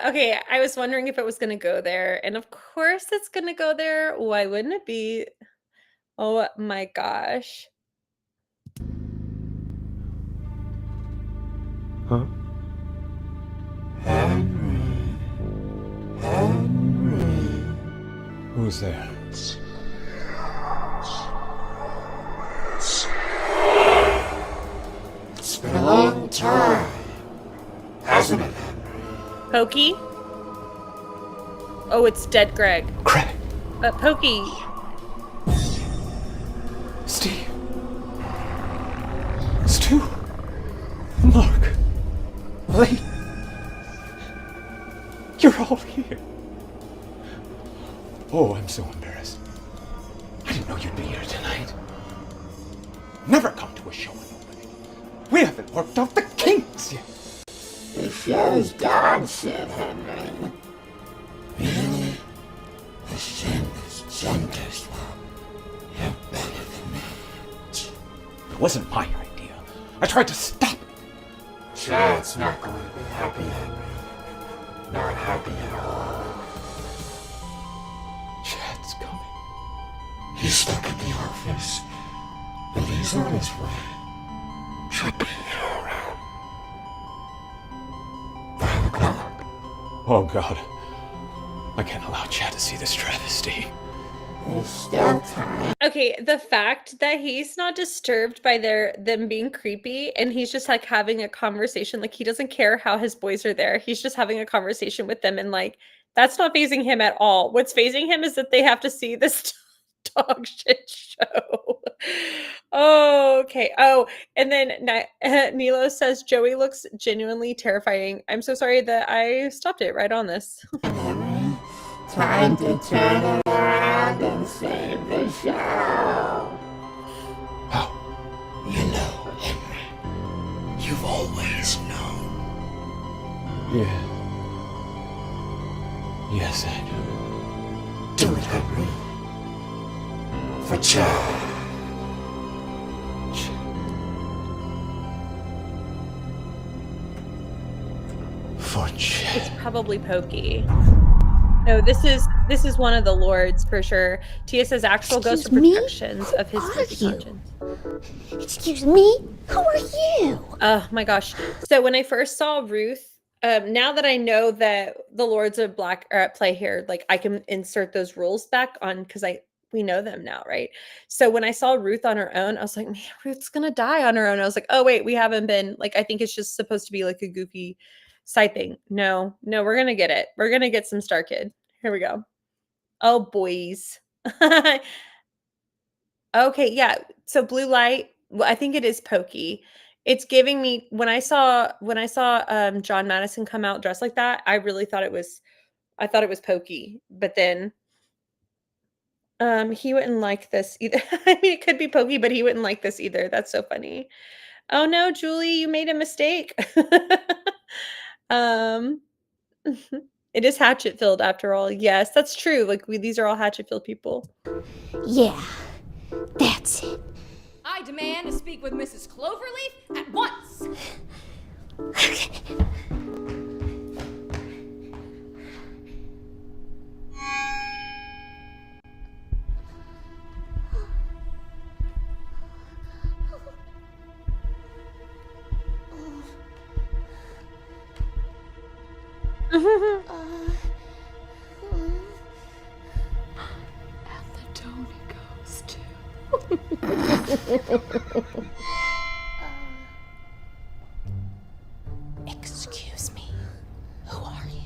Okay, I was wondering if it was going to go there. And of course it's going to go there. Why wouldn't it be? Oh my gosh. Huh? Henry. Who's there? It's been a long time, hasn't it, Henry? Pokey? Oh, it's dead Greg. Greg. Pokey. Steve. Stu. Mark. Lee. You're all here. Oh, I'm so embarrassed. I didn't know you'd be here tonight. Never come to a show with nobody. We haven't worked out the kinks yet. The show's done, said Henry. Really? The shameless gender's well. You're better than that. It wasn't my idea. I tried to stop it. Chad's not going to be happy, Henry. Not happy at all. Chad's coming. He's stuck at the office, but he's on his way. Should be here around 5 o'clock. Oh, God. I can't allow Chad to see this travesty. There's still time. Okay, the fact that he's not disturbed by them being creepy and he's just like having a conversation, like he doesn't care how his boys are there. He's just having a conversation with them and like that's not phasing him at all. What's phasing him is that they have to see this dog shit show. Oh, okay. Oh, and then Nilo says Joey looks genuinely terrifying. I'm so sorry that I stopped it right on this. Time to turn it around and save the show. Oh, you know, Henry. You've always known. Yeah. Yes, I do. Do it, Henry. For Chad. For Chad. It's probably Pokey. No, this is one of the lords for sure. Tia says actual ghost protections of his guilty conscience. Excuse me? Who are you? Oh my gosh. So when I first saw Ruth, now that I know that the Lords of Black are at play here, like I can insert those rules back on because we know them now, right? So when I saw Ruth on her own, I was like, man, Ruth's gonna die on her own. I was like, oh wait, we haven't been like I think it's just supposed to be like a goofy side thing. No, we're gonna get it. We're gonna get some Star Kid. Here we go. Oh boys. Okay, yeah. So blue light, well, I think it is Pokey. It's giving me when I saw John Madison come out dressed like that, I really thought it was Pokey. But then he wouldn't like this either. I mean, it could be Pokey, but he wouldn't like this either. That's so funny. Oh no, Julie, you made a mistake. It is Hatchetfield after all. Yes, that's true. Like these are all Hatchetfield people. Yeah, that's it. I demand to speak with Mrs. Cloverleaf at once. Excuse me. Who are you?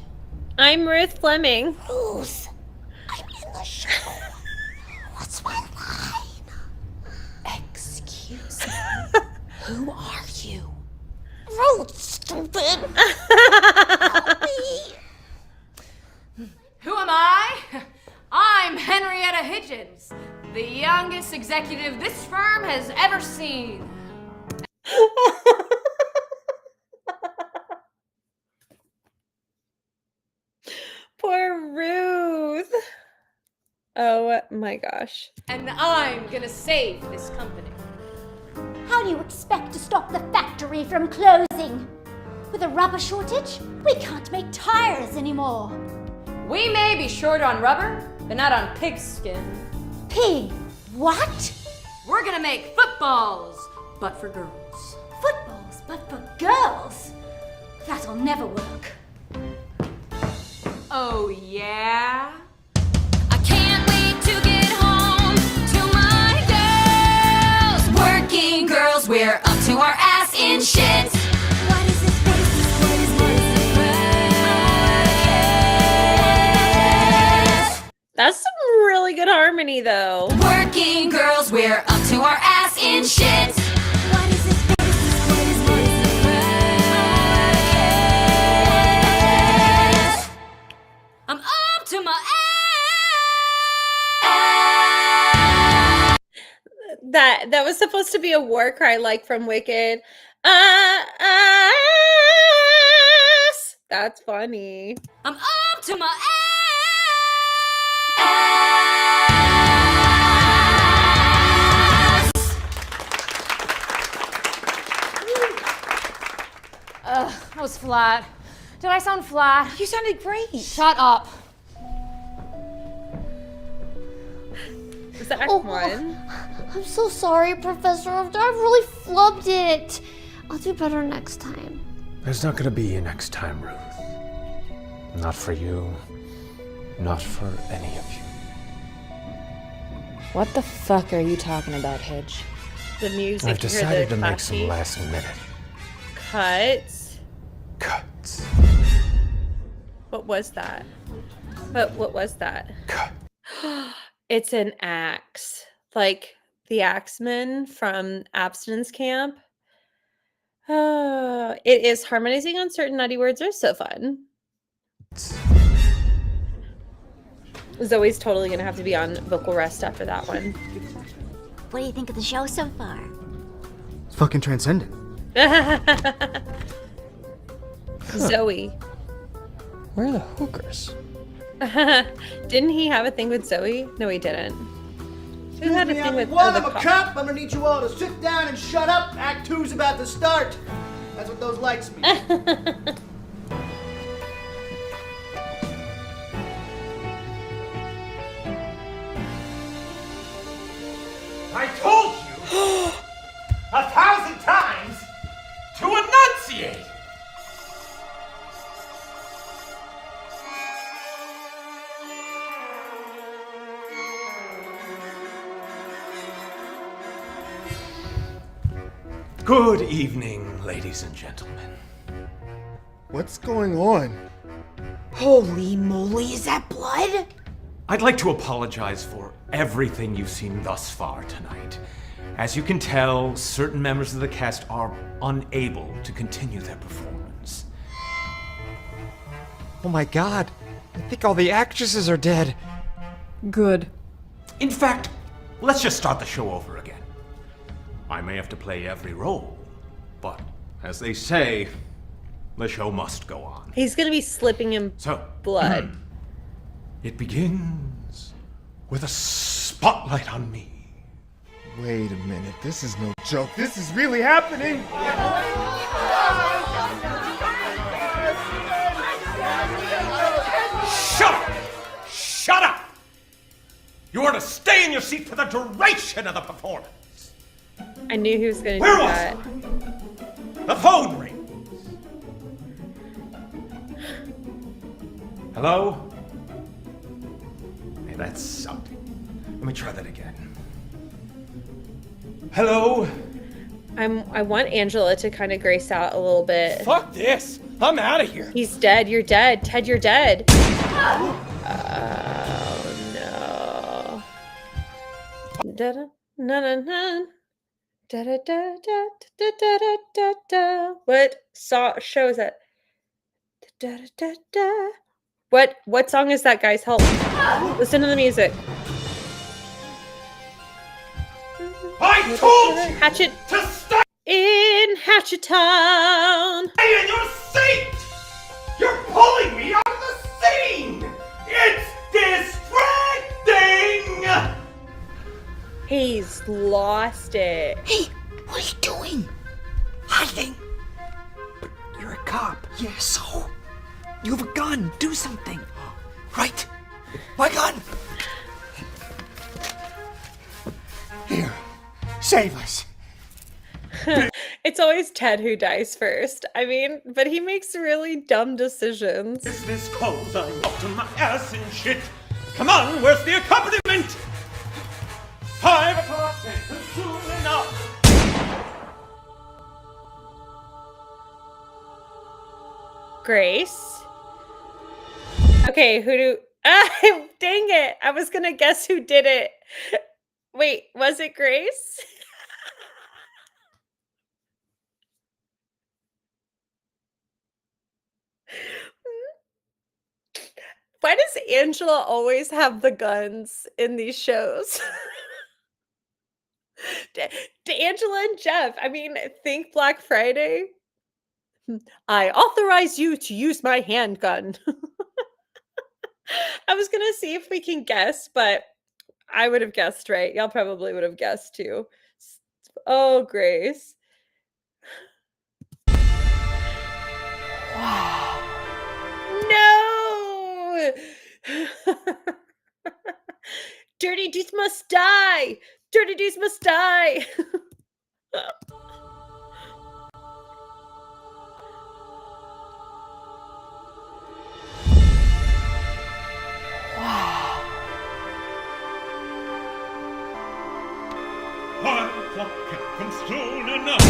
I'm Ruth Fleming. Ruth. I'm in the show. What's my line? Excuse me. Who are you? Ruth, stupid. Help me. Who am I? I'm Henrietta Hitchens, the youngest executive this firm has ever seen. Poor Ruth. Oh my gosh. And I'm gonna save this company. How do you expect to stop the factory from closing? With a rubber shortage, we can't make tires anymore. We may be short on rubber, but not on pigskin. Pig? What? We're gonna make footballs, but for girls. Footballs, but for girls? That'll never work. Oh, yeah? I can't wait to get home to my girls. Working girls, we're up to our ass in shit. What is this business? What is this? That's some really good harmony though. Working girls, we're up to our ass in shit. What is this business? What is this? I'm up to my ass. That was supposed to be a war cry like from Wicked. That's funny. I'm up to my ass. That was flat. Did I sound flat? You sounded great. Shut up. Is that Act Oh, 1? I'm so sorry, Professor. I really flubbed it. I'll do better next time. There's not gonna be a next time, Ruth. Not for you. Not for any of you. What the fuck are you talking about, Hitch? The music. I've you hear decided the to make some clappy last minute cuts. cuts. What was that? What was that? Cut. It's an axe. Like the axeman from abstinence camp. It is harmonizing on certain nutty words. They're so fun. Zoe's totally gonna have to be on vocal rest after that one. What do you think of the show so far? It's fucking transcendent. Zoe. Where are the hookers? Didn't he have a thing with Zoe? No, he didn't. Who had a thing with One, the I'm a cop. I'm gonna need you all to sit down and shut up. Act 2's about to start. That's what those lights mean. I told you 1,000 times to enunciate! Good evening, ladies and gentlemen. What's going on? Holy moly, is that blood? I'd like to apologize for everything you've seen thus far tonight. As you can tell, certain members of the cast are unable to continue their performance. Oh my god, I think all the actresses are dead. Good. In fact, let's just start the show over again. I may have to play every role, but as they say, The show must go on. He's gonna be slipping in blood. It begins with a spotlight on me. Wait a minute, this is no joke. This is really happening! Shut up! Shut up! You are to stay in your seat for the duration of the performance. I knew he was gonna Where do was that. The phone rings. Hello? Hey, that's something. Let me try that again. Hello? I want Angela to kind of grace out a little bit. Fuck this! I'm out of here. He's dead. You're dead. Ted, you're dead. Oh no. Da da na na na. Da da da da da da da da da. What show is that? Da da da da. What song is that, guys? Help! Listen to the music. I told you Hatchet to stay in Hatchet Town. in your seat. You're pulling me out of the scene. It's distracting. He's lost it. Hey, what are you doing? Hiding. But you're a cop. Yeah, so? You have a gun. Do something. Right? My gun. Here, save us. It's always Ted who dies first. I mean, but he makes really dumb decisions. Business calls. I'm up to my ass in shit. Come on, where's the accompaniment? 5 o'clock and soon enough. Grace. Okay, who do... dang it. I was going to guess who did it. Wait, was it Grace? Why does Angela always have the guns in these shows? To Angela and Jeff, I mean, think Black Friday. I authorize you to use my handgun. I was gonna see if we can guess, but I would have guessed right. Y'all probably would have guessed too. Oh, Grace. No! Dirty dudes must die! Dirty dudes must die! Comes soon enough.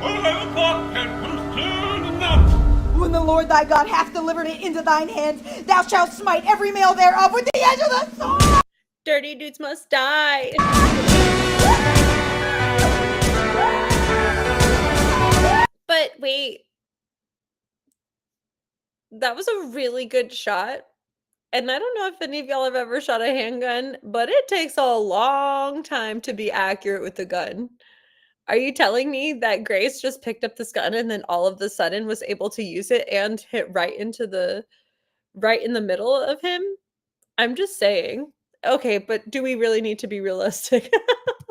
5 o'clock comes soon enough. When the Lord thy God hath delivered it into thine hands, thou shalt smite every male thereof with the edge of the sword. Dirty dudes must die. But wait. That was a really good shot. And I don't know if any of y'all have ever shot a handgun, but it takes a long time to be accurate with the gun. Are you telling me that Grace just picked up this gun and then all of the sudden was able to use it and hit right in the middle of him? I'm just saying. Okay, but do we really need to be realistic?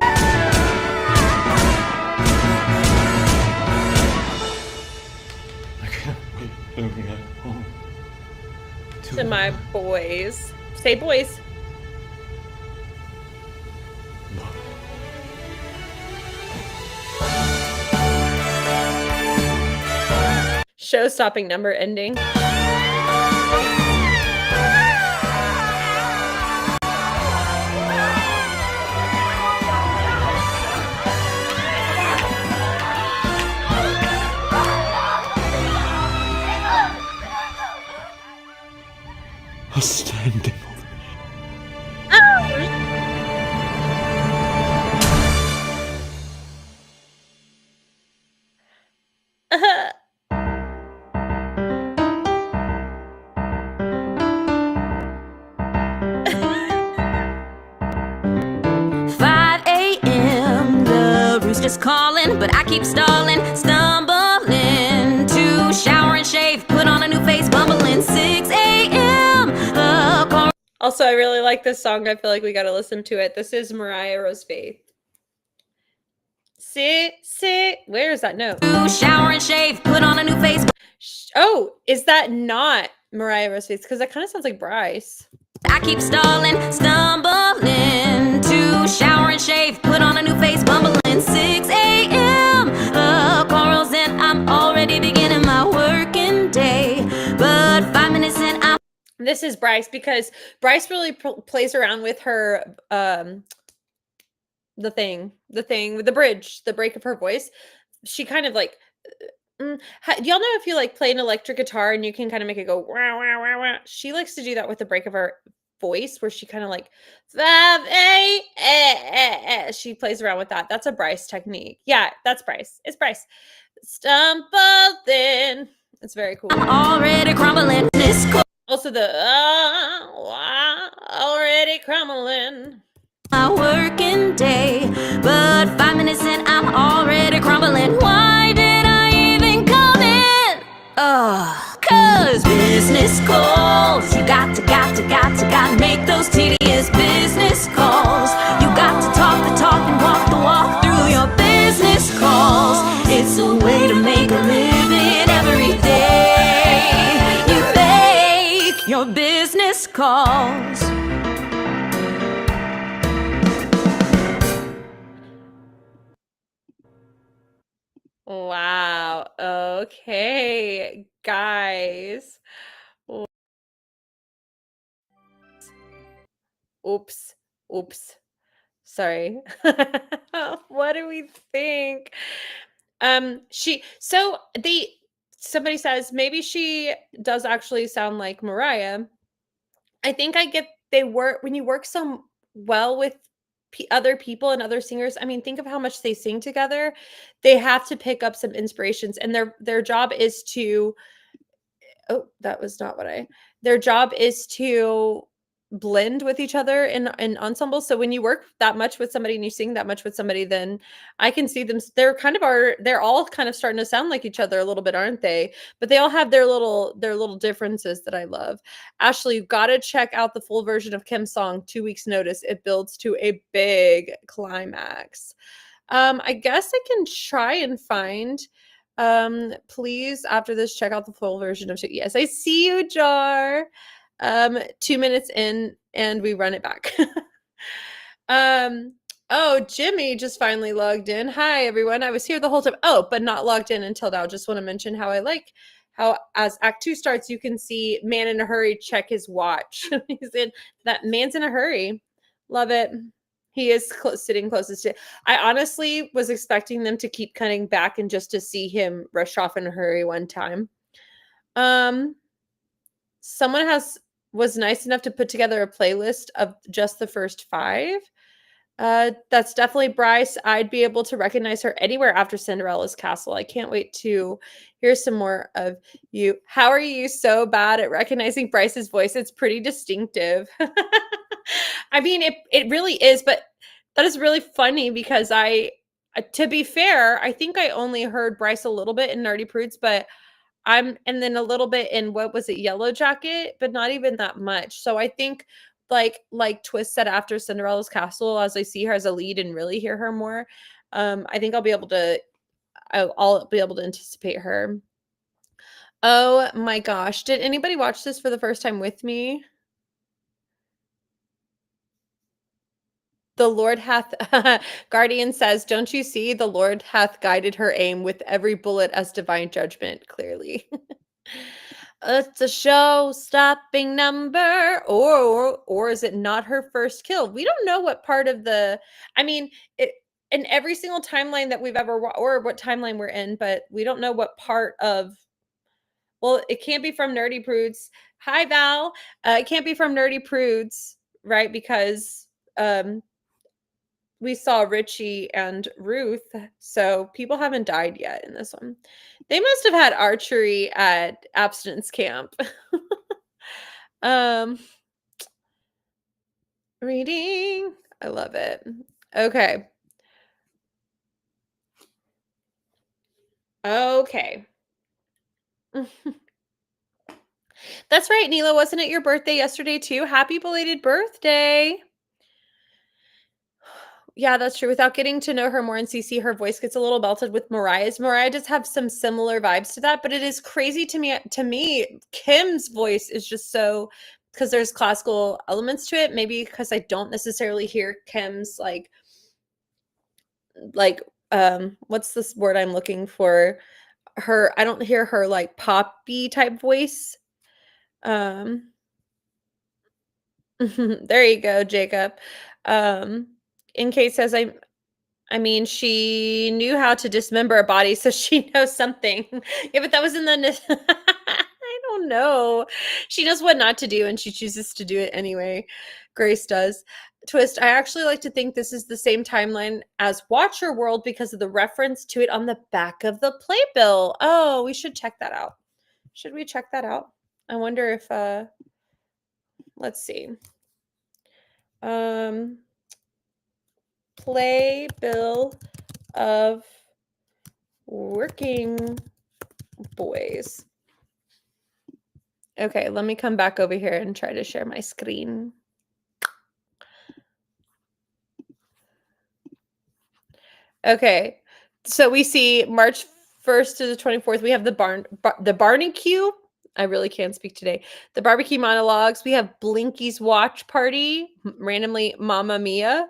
I can't wait to get home. To my boys. Say boys. Show-stopping number ending. A standing Oh. 5 a.m. The rooster is calling, but I keep stalling, stumbling to shower and shave, put on a new face, bumbling 6 a.m. Also, I really like this song. I feel like we got to listen to it. This is Mariah Rose Faith. Sit. Where is that note? Shower and shave, put on a new face. Oh, is that not Mariah Rose Faith? Because that kind of sounds like Bryce. I keep stalling, stumbling to shower and shave, put on a new face, bumbling 6 a.m. Corals and I'm already beginning my working day, but 5 minutes in, I'm. This is Bryce because Bryce really plays around with her, the thing with the bridge, the break of her voice. She kind of like, y'all know if you like play an electric guitar and you can kind of make it go wah, wah, wah, wah. She likes to do that with the break of her voice, where she kind of like she plays around with that. That's a Bryce technique. Yeah, that's Bryce. It's Bryce. Stumbled in. It's very cool. I'm already crumbling. Also the already crumbling. My working day, but 5 minutes in, I'm already crumbling. Why did I even come in? Cause business calls. You got to make those tedious business calls. You got to talk the talk and walk the walk through your business calls. It's a way to make a living every day. You make your business calls. Wow. Okay, guys. Oops. Sorry. What do we think? Somebody says maybe she does actually sound like Mariah. I think I get when you work so well with other people and other singers. I mean, think of how much they sing together. They have to pick up some inspirations, and their job is to. Oh, that was not what I. Their job is to blend with each other in ensembles. So when you work that much with somebody and you sing that much with somebody, then I can see them. They're all kind of starting to sound like each other a little bit, aren't they? But they all have their little differences that I love. Ashley, you've got to check out the full version of Kim's song, 2 Weeks Notice. It builds to a big climax. I guess I can try and find please after this check out the full version of Yes, I see you, Jar. 2 minutes in and we run it back. Oh, Jimmy just finally logged in. Hi everyone. I was here the whole time. Oh, but not logged in until now. Just want to mention how I like how as Act 2 starts, you can see Man in a Hurry check his watch. He's in that Man's in a Hurry. Love it. He is sitting closest to. I honestly was expecting them to keep cutting back and just to see him rush off in a hurry one time. Someone was nice enough to put together a playlist of just the first 5. That's definitely Bryce. I'd be able to recognize her anywhere after Cinderella's Castle. I can't wait to hear some more of you. How are you so bad at recognizing Bryce's voice? It's pretty distinctive. I mean, it really is, but that is really funny because to be fair, I think I only heard Bryce a little bit in Nerdy Prudes, but and then a little bit in what was it, Yellow Jacket, but not even that much. So I think like Twist said after Cinderella's Castle, as I see her as a lead and really hear her more, I think I'll be able to anticipate her. Oh my gosh. Did anybody watch this for the first time with me? The Lord hath, Guardian says, don't you see? The Lord hath guided her aim with every bullet as divine judgment, clearly. It's a show-stopping number, or is it not her first kill? We don't know what part of in every single timeline that we've ever, or what timeline we're in, but we don't know what part of, well, it can't be from Nerdy Prudes. Hi, Val. It can't be from Nerdy Prudes, right? Because, we saw Richie and Ruth, so people haven't died yet in this one. They must have had archery at abstinence camp. Reading. I love it. Okay. Okay. That's right, Neela. Wasn't it your birthday yesterday too? Happy belated birthday. Yeah, that's true. Without getting to know her more and CC, her voice gets a little melted with Mariah's. Mariah does have some similar vibes to that, but it is crazy to me, Kim's voice is just so because there's classical elements to it. Maybe because I don't necessarily hear Kim's like what's this word I'm looking for? I don't hear her like poppy type voice. Um there you go, Jacob. Um in case says I mean, she knew how to dismember a body, so she knows something. Yeah, but that was in the I don't know. She knows what not to do, and she chooses to do it anyway. Grace does. Twist, I actually like to think this is the same timeline as Watcher World because of the reference to it on the back of the playbill. Oh, we should check that out. Should we check that out? I wonder if let's see. Playbill of working boys. Okay, let me come back over here and try to share my screen. Okay, so we see March 1st to the 24th. We have the Barney-Q. I really can't speak today. The barbecue monologues. We have Blinky's watch party. Randomly, Mamma Mia.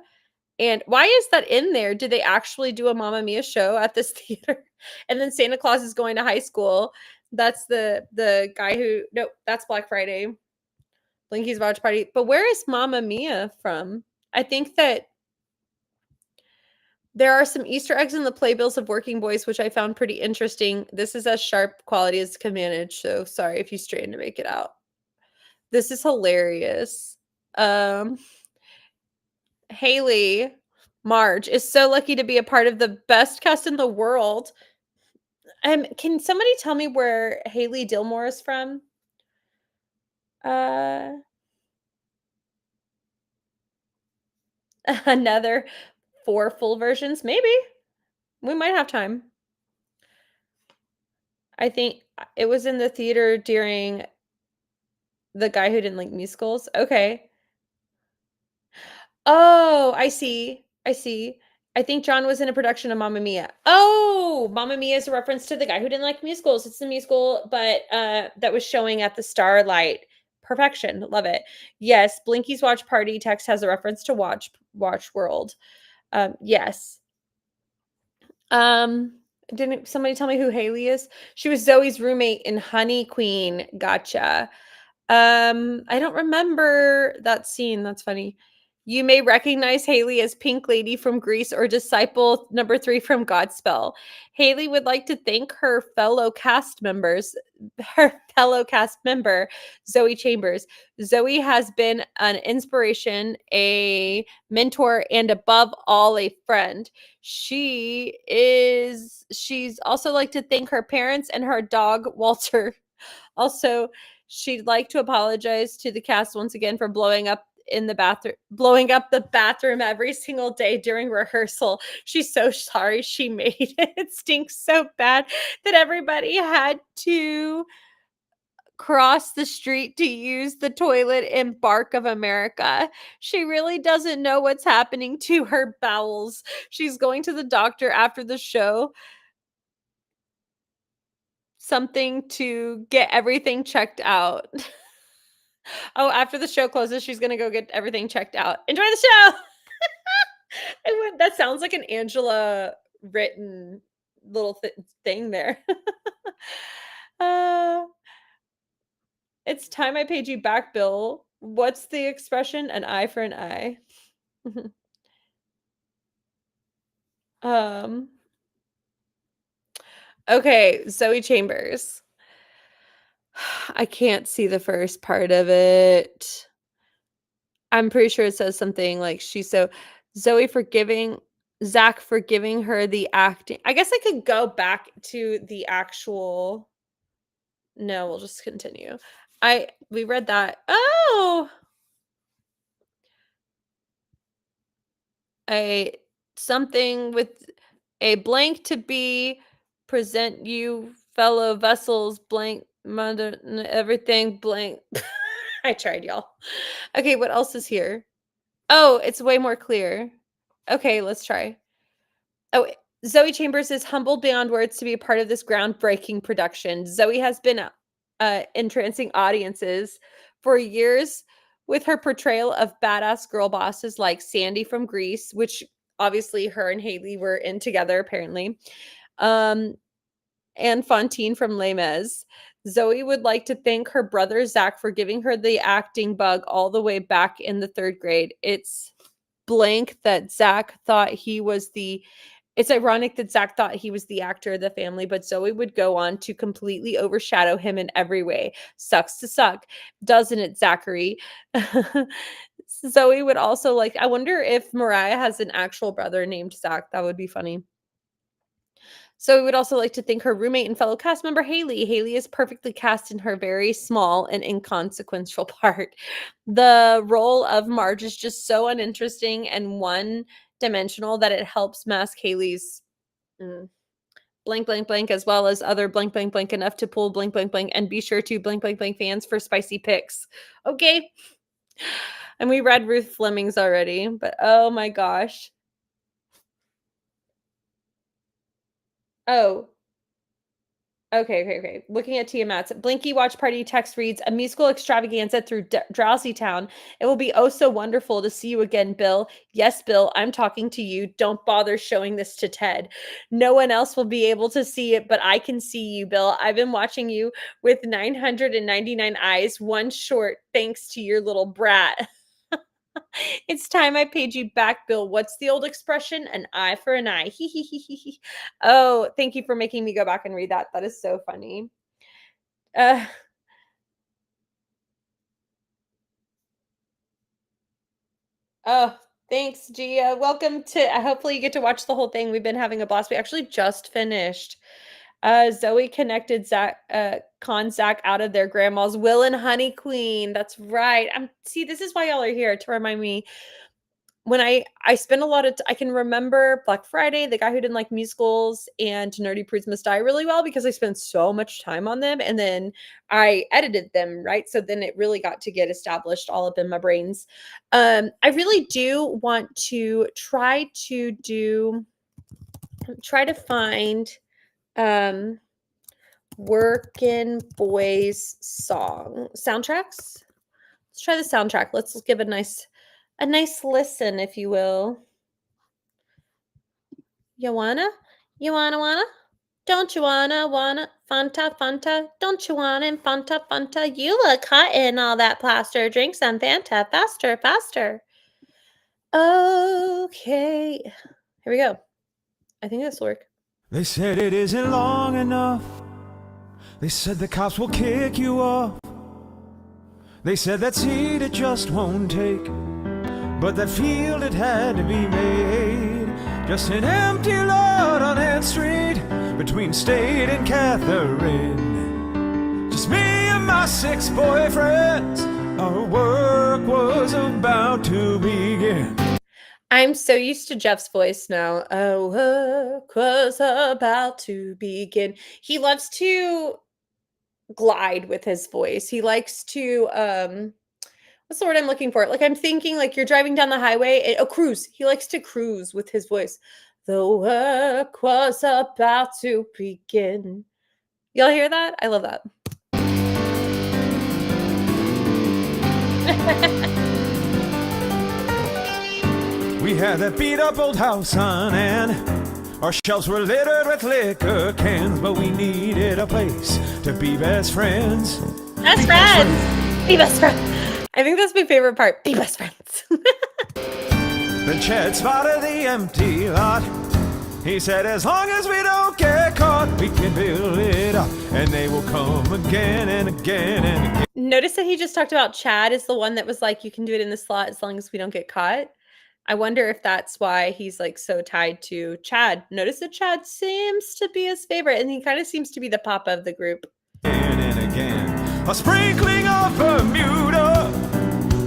And why is that in there? Did they actually do a Mamma Mia show at this theater? And then Santa Claus is going to high school. That's the guy who no, that's Black Friday. Blinky's watch party. But where is Mamma Mia from? I think that there are some Easter eggs in the playbills of Working Boys, which I found pretty interesting. This is as sharp quality as can manage, so sorry if you strain to make it out. This is hilarious. Haley Marge is so lucky to be a part of the best cast in the world. Can somebody tell me where Haley Dillmore is from? Another 4 full versions? Maybe. We might have time. I think it was in the theater during The Guy Who Didn't Like Musicals. Okay. Oh, I see. I see. I think John was in a production of Mamma Mia. Oh, Mamma Mia is a reference to The Guy Who Didn't Like Musicals. It's the musical, but that was showing at the Starlight. Perfection. Love it. Yes, Blinky's Watch Party text has a reference to Watch World. Yes. Didn't somebody tell me who Haley is? She was Zoe's roommate in Honey Queen. Gotcha. I don't remember that scene. That's funny. You may recognize Haley as Pink Lady from Grease or Disciple number 3 from Godspell. Haley would like to thank her fellow cast member, Zoe Chambers. Zoe has been an inspiration, a mentor, and above all, a friend. She's also like to thank her parents and her dog, Walter. Also, she'd like to apologize to the cast once again for blowing up the bathroom every single day during rehearsal. She's so sorry she made it. It stinks so bad that everybody had to cross the street to use the toilet in Bark of America. She really doesn't know what's happening to her bowels. She's going to the doctor after the show. Something to get everything checked out. Oh, after the show closes, she's gonna go get everything checked out. Enjoy the show. That sounds like an Angela written little thing there. uh, it's time I paid you back, Bill. What's the expression? An eye for an eye. um. Okay, Zoe Chambers. I can't see the first part of it. I'm pretty sure it says something like Zoe forgiving Zach forgiving her the acting. I guess I could go back to the actual. No, we'll just continue. We read that. Oh, a something with a blank to be present you fellow vessels blank mother everything blank. I tried, y'all. Okay, what else is here? Oh, it's way more clear. Okay, let's try. Oh, Zoe Chambers is humbled beyond words to be a part of this groundbreaking production. Zoe has been entrancing audiences for years with her portrayal of badass girl bosses like Sandy from Grease, which obviously her and Haley were in together apparently. And Fontaine from Les Mis. Zoe would like to thank her brother Zach for giving her the acting bug all the way back in the 3rd grade. It's ironic that Zach thought he was the actor of the family, but Zoe would go on to completely overshadow him in every way. Sucks to suck, doesn't it, Zachary? Zoe would also I wonder if Mariah has an actual brother named Zach. That would be funny. So we would also like to thank her roommate and fellow cast member, Haley. Haley is perfectly cast in her very small and inconsequential part. The role of Marge is just so uninteresting and one-dimensional that it helps mask Haley's blank, blank, blank, as well as other blank, blank, blank enough to pull blank, blank, blank, and be sure to blank, blank, blank fans for spicy picks. Okay. And we read Ruth Fleming's already, but oh my gosh. Oh. Okay. Looking at Tiamat's Blinky Watch Party text reads, a musical extravaganza through Drowsy Town. It will be oh so wonderful to see you again, Bill. Yes, Bill, I'm talking to you. Don't bother showing this to Ted. No one else will be able to see it, but I can see you, Bill. I've been watching you with 999 eyes, one short, thanks to your little brat. It's time I paid you back, Bill. What's the old expression? An eye for an eye. Oh, thank you for making me go back and read that. That is so funny. Oh, thanks, Gia. Welcome to hopefully you get to watch the whole thing. We've been having a blast. We actually just finished. Zoe connected Zach out of their grandma's Will and Honey Queen. That's right. See, this is why y'all are here, to remind me when I spend a lot of I can remember Black Friday, The Guy Who Didn't Like Musicals, and Nerdy Prudes Must Die really well because I spent so much time on them, and then I edited them, right? So then it really got to get established all up in my brains. I really do want to try to find Workin' Boys soundtracks. Let's try the soundtrack. Let's give a nice listen, if you will. You wanna? Don't you wanna? Fanta, don't you wanna? Fanta, you look hot in all that plaster. Drink some Fanta, faster. Okay, here we go. I think this will work. They said it isn't long enough. They said the cops will kick you off. They said that seat it just won't take. But that field, it had to be made. Just an empty lot on Ann Street between State and Catherine. Just me and my 6 boyfriends. Our work was about to begin. I'm so used to Jeff's voice now. Our work was about to begin. He loves to glide with his voice. He likes to what's the word I'm looking for? Like I'm thinking like you're driving down the highway. Cruise. He likes to cruise with his voice. The work was about to begin. Y'all hear that? I love that. We had that beat up old house on Ann. Our shelves were littered with liquor cans, but we needed a place to be best friends. Best friends. Be best friends. I think that's my favorite part. Be best friends. Then Chad spotted the empty lot. He said, as long as we don't get caught, we can build it up, and they will come again and again and again. Notice that he just talked about Chad is the one that was like, you can do it in the slot as long as we don't get caught. I wonder if that's why he's like so tied to Chad. Notice that Chad seems to be his favorite, and he kind of seems to be the papa of the group. Again and again, a sprinkling of Bermuda.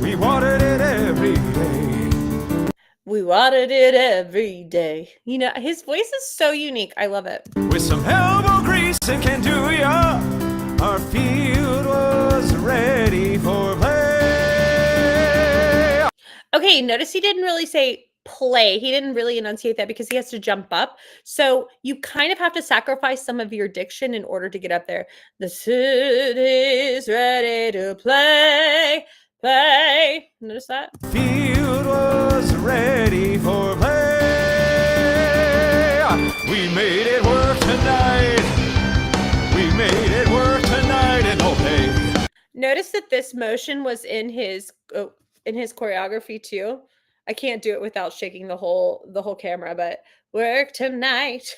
We watered it every day. We wanted it every day. You know, his voice is so unique. I love it. With some elbow grease and can do ya, our field was ready for play. Okay, notice he didn't really say play. He didn't really enunciate that because he has to jump up. So you kind of have to sacrifice some of your diction in order to get up there. The city's ready to play. Play. Notice that? Field was ready for play. We made it work tonight. We made it work tonight and all day. Notice that this motion was in his choreography too. I can't do it without shaking the whole camera, but work tonight.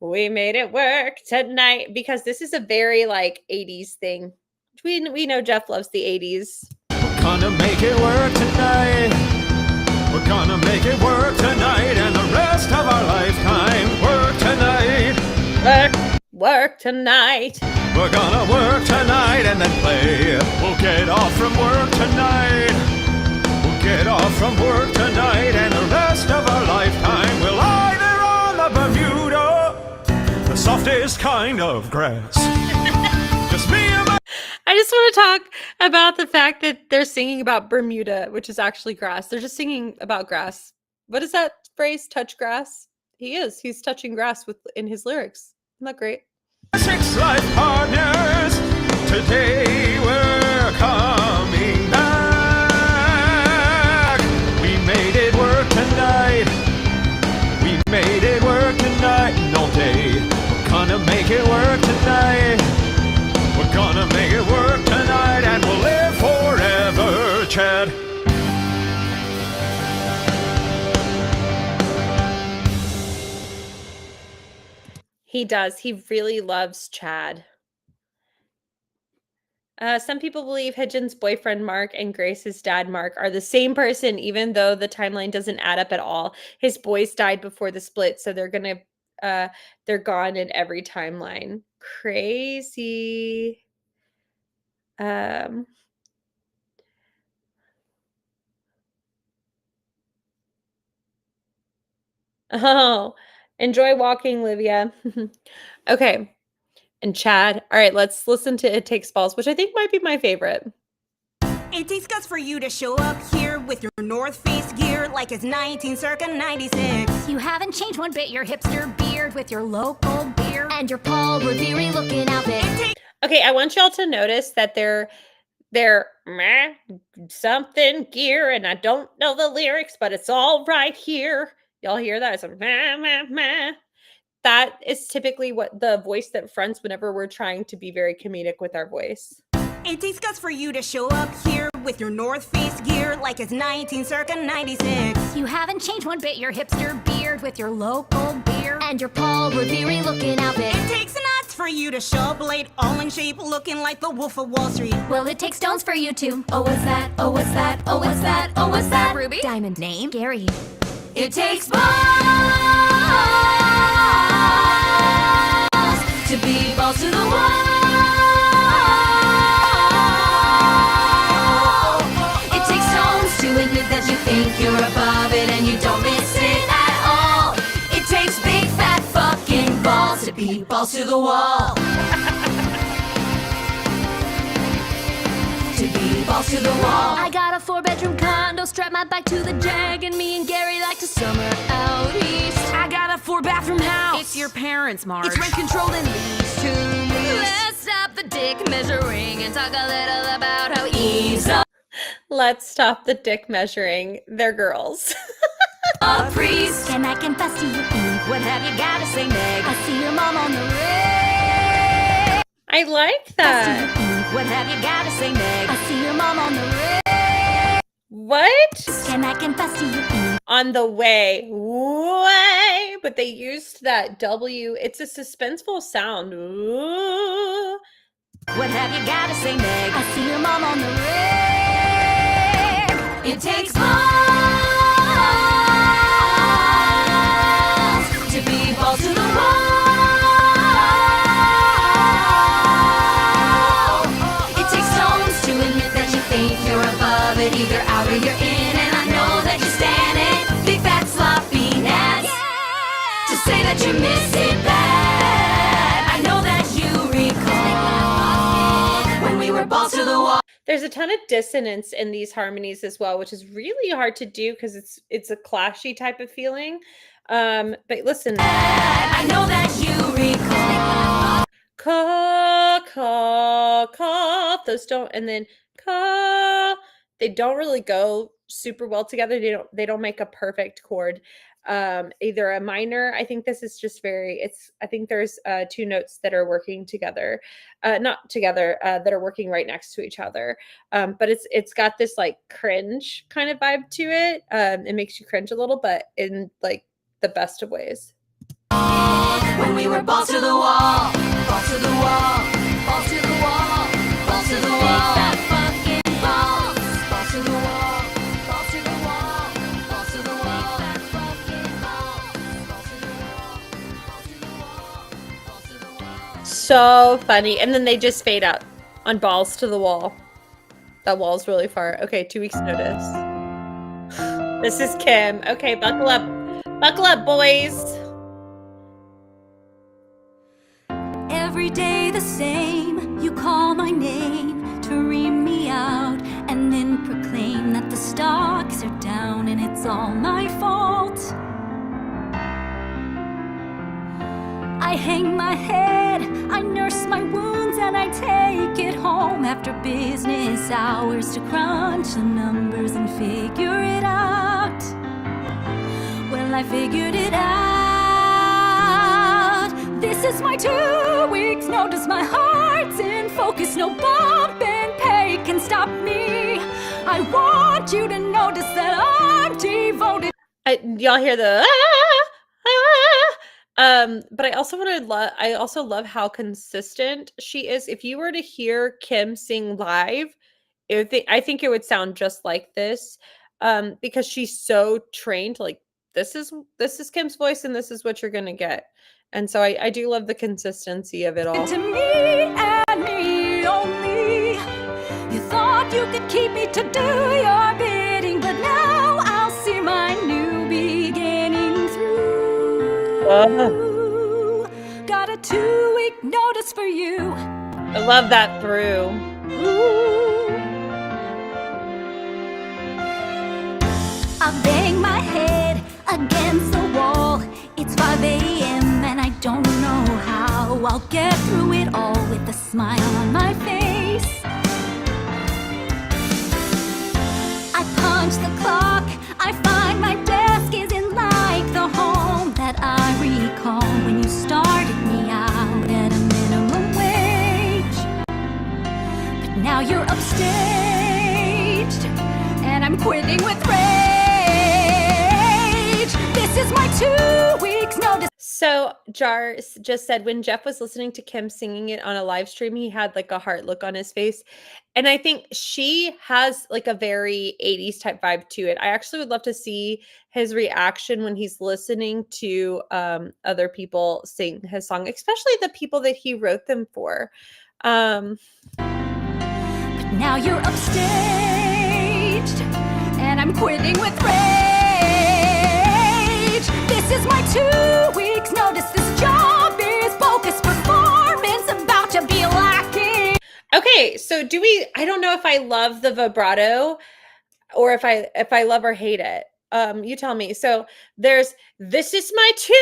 We made it work tonight because this is a very like 80s thing. We know Jeff loves the 80s. We're gonna make it work tonight. We're gonna make it work tonight and the rest of our lifetime. Work tonight. Work tonight. We're gonna work tonight and then play. We'll get off from work tonight. We'll get off from work tonight and the rest of our lifetime we'll lie there on the Bermuda, the softest kind of grass. Just me and my... I just want to talk about the fact that they're singing about Bermuda, which is actually grass. They're just singing about grass. What is that phrase? Touch grass? He is. He's touching grass in his lyrics. Isn't that great? 6 life partners, today we're coming back. We made it work tonight. We made it work tonight and all day. We're gonna make it work tonight. We're gonna make it work tonight and we'll live forever, Chad. He does. He really loves Chad. Some people believe Hitchens' boyfriend Mark and Grace's dad Mark are the same person, even though the timeline doesn't add up at all. His boys died before the split, so they're gone in every timeline. Crazy. Oh, enjoy walking, Livia. Okay. And Chad. All right, let's listen to It Takes Balls, which I think might be my favorite. It takes guts for you to show up here with your North Face gear like it's 19 circa 96. You haven't changed one bit, your hipster beard with your local beer and your Paul Revere looking outfit. Okay, I want y'all to notice that they're meh, something gear, and I don't know the lyrics, but it's all right here. Y'all hear that? It's a meh, meh, meh. That is typically what the voice that fronts whenever we're trying to be very comedic with our voice. It takes guts for you to show up here with your North Face gear like it's 19 circa 96. You haven't changed one bit, your hipster beard with your local beer and your Paul Revere looking outfit. It takes nuts for you to show up late, all in shape, looking like the Wolf of Wall Street. Well, it takes stones for you to. Oh, what's that? Oh, what's that? Oh, what's that? Oh, what's that? Ruby? Diamond. Name? Gary. It takes balls to be balls to the wall. It takes stones to admit that you think you're above it and you don't miss it at all. It takes big fat fucking balls to be balls to the wall. To be balls to the wall. I got a 4-bedroom condo, strap my bike to the jag, and me and Gary like to summer out east. I got a 4-bathroom house. It's your parents', Marge. It's rent controlled and leased to lease. Let's stop the dick measuring and talk a little about how ease up. Let's stop the dick measuring. They're girls. A priest. Can I confess to you? What have you got to say, Meg? I see your mom on the rig. I like that. What have you got to say, Meg? I see your mom on the rig. What? Can I confess to you? On the way. Way. But they used that W. It's a suspenseful sound. Ooh. What have you got to say, Meg? I see your mom on the rig. It takes balls to be balls to the wall. It takes stones to admit that you think you're above it, either out or you're in, and I know that you stand it. to say that you miss it bad. I know that you recall when we were balls to the wall. There's a ton of dissonance in these harmonies as well, which is really hard to do because it's a clashy type of feeling. But listen. I know that you recall. Call. Those don't, and then call. They don't really go super well together. They don't make a perfect chord. Either a minor. I think this is just I think there's two notes that are working together, not together, that are working right next to each other. But it's got this like cringe kind of vibe to it. It makes you cringe a little, but in like the best of ways. When we were balls to the wall, balls to the wall, balls to the wall, balls to the wall. That fucking balls, balls to the wall, balls to the wall, balls to the wall. That fucking balls, balls to the wall, balls to the wall, balls to the wall. So funny. And then they just fade out on balls to the wall. That wall's really far. Okay, 2 weeks notice. This is Kim. Okay, buckle up. Buckle up, boys. Every day the same, you call my name to ream me out and then proclaim that the stocks are down and it's all my fault. I hang my head, I nurse my wounds and I take it home after business hours to crunch the numbers and figure it out. Well, I figured it out. This is my 2 weeks notice. My heart's in focus. No bump and pay can stop me. I want you to notice that I'm devoted. Y'all hear the but I also love how consistent she is. If you were to hear Kim sing live, I think it would sound just like this, because she's so trained. Like this is Kim's voice, and this is what you're gonna get. And so I do love the consistency of it all. To me and me only. You thought you could keep me to do your bidding, but now I'll see my new beginning through. Got a 2-week notice for you. I love that through. I bang my head against the wall. It's 5 a.m. and I don't know how I'll get through it all with a smile on my face. I punch the clock. I find my desk isn't like the home that I recall when you started me out at a minimum wage. But now you're upstaged and I'm quitting with rage. This is my 2 weeks notice. So Jar just said when Jeff was listening to Kim singing it on a live stream, he had like a heart look on his face. And I think she has like a very 80s type vibe to it. I actually would love to see his reaction when he's listening to other people sing his song, especially the people that he wrote them for. But now you're upstaged and I'm quitting with rage. This is my 2 weeks notice. This job is focused performance about to be lacking. Okay, so I don't know if I love the vibrato or if I love or hate it. You tell me. So there's this is my 2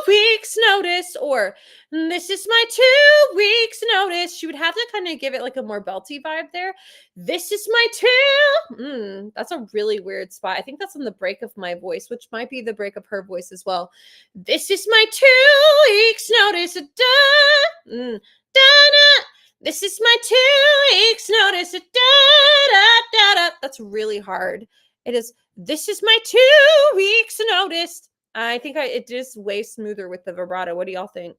weeks notice, or this is my 2 weeks notice. She would have to kind of give it like a more belty vibe there. This is my 2. That's a really weird spot. I think that's on the break of my voice, which might be the break of her voice as well. This is my 2 weeks notice. This is my 2 weeks notice. That's really hard. It is. This is my 2 weeks notice. I think it is way smoother with the vibrato. What do y'all think?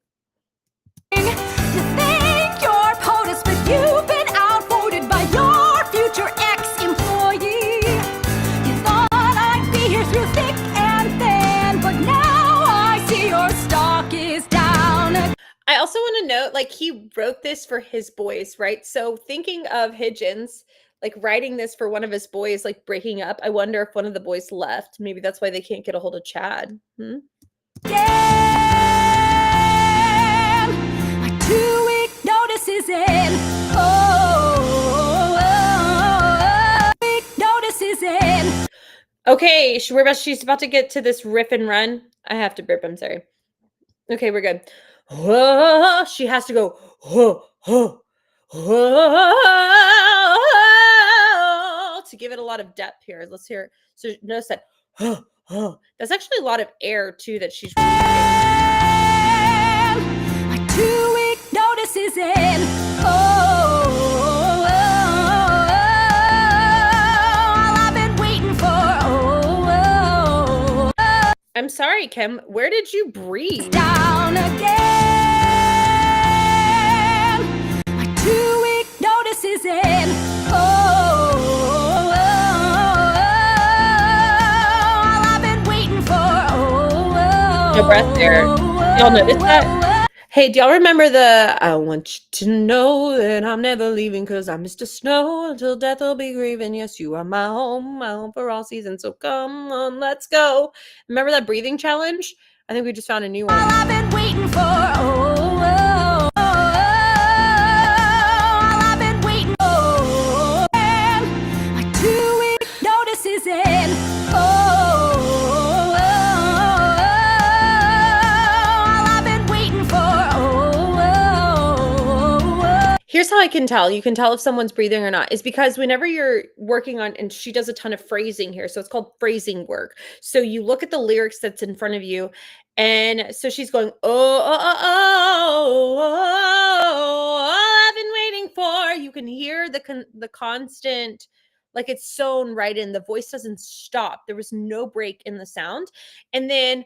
You think you're POTUS, but you've been outvoted by your future ex-employee. You thought I'd be here through thick and thin, but now I see your stock is down. I also want to note, like, he wrote this for his boys, right? So thinking of Higgins, like writing this for one of his boys, like breaking up. I wonder if one of the boys left. Maybe that's why they can't get a hold of Chad. Yeah. Okay, she's about to get to this riff and run. I have to burp, I'm sorry. Okay, we're good. She has to go to give it a lot of depth here. Let's hear it. So notice that. That's actually a lot of air too that she's. My 2-week notice is in. All I've been waiting for. I'm sorry, Kim. Where did you breathe? Down again. My 2-week notice is in. All I've been waiting for. No breath there. Y'all notice that? Hey, do y'all remember the I want you to know that I'm never leaving because I'm Mr. Snow until death will be grieving. Yes, you are my home for all seasons. So come on, let's go. Remember that breathing challenge? I think we just found a new one. All I've been waiting for. All I've been waiting for. My 2-week notice is in. All I've been waiting for. Here's how I can tell. You can tell if someone's breathing or not. Is because whenever you're working on, and she does a ton of phrasing here, so it's called phrasing work. So you look at the lyrics that's in front of you, and so she's going, I've been waiting for. You can hear the constant, like it's sewn right in. The voice doesn't stop. There was no break in the sound, and then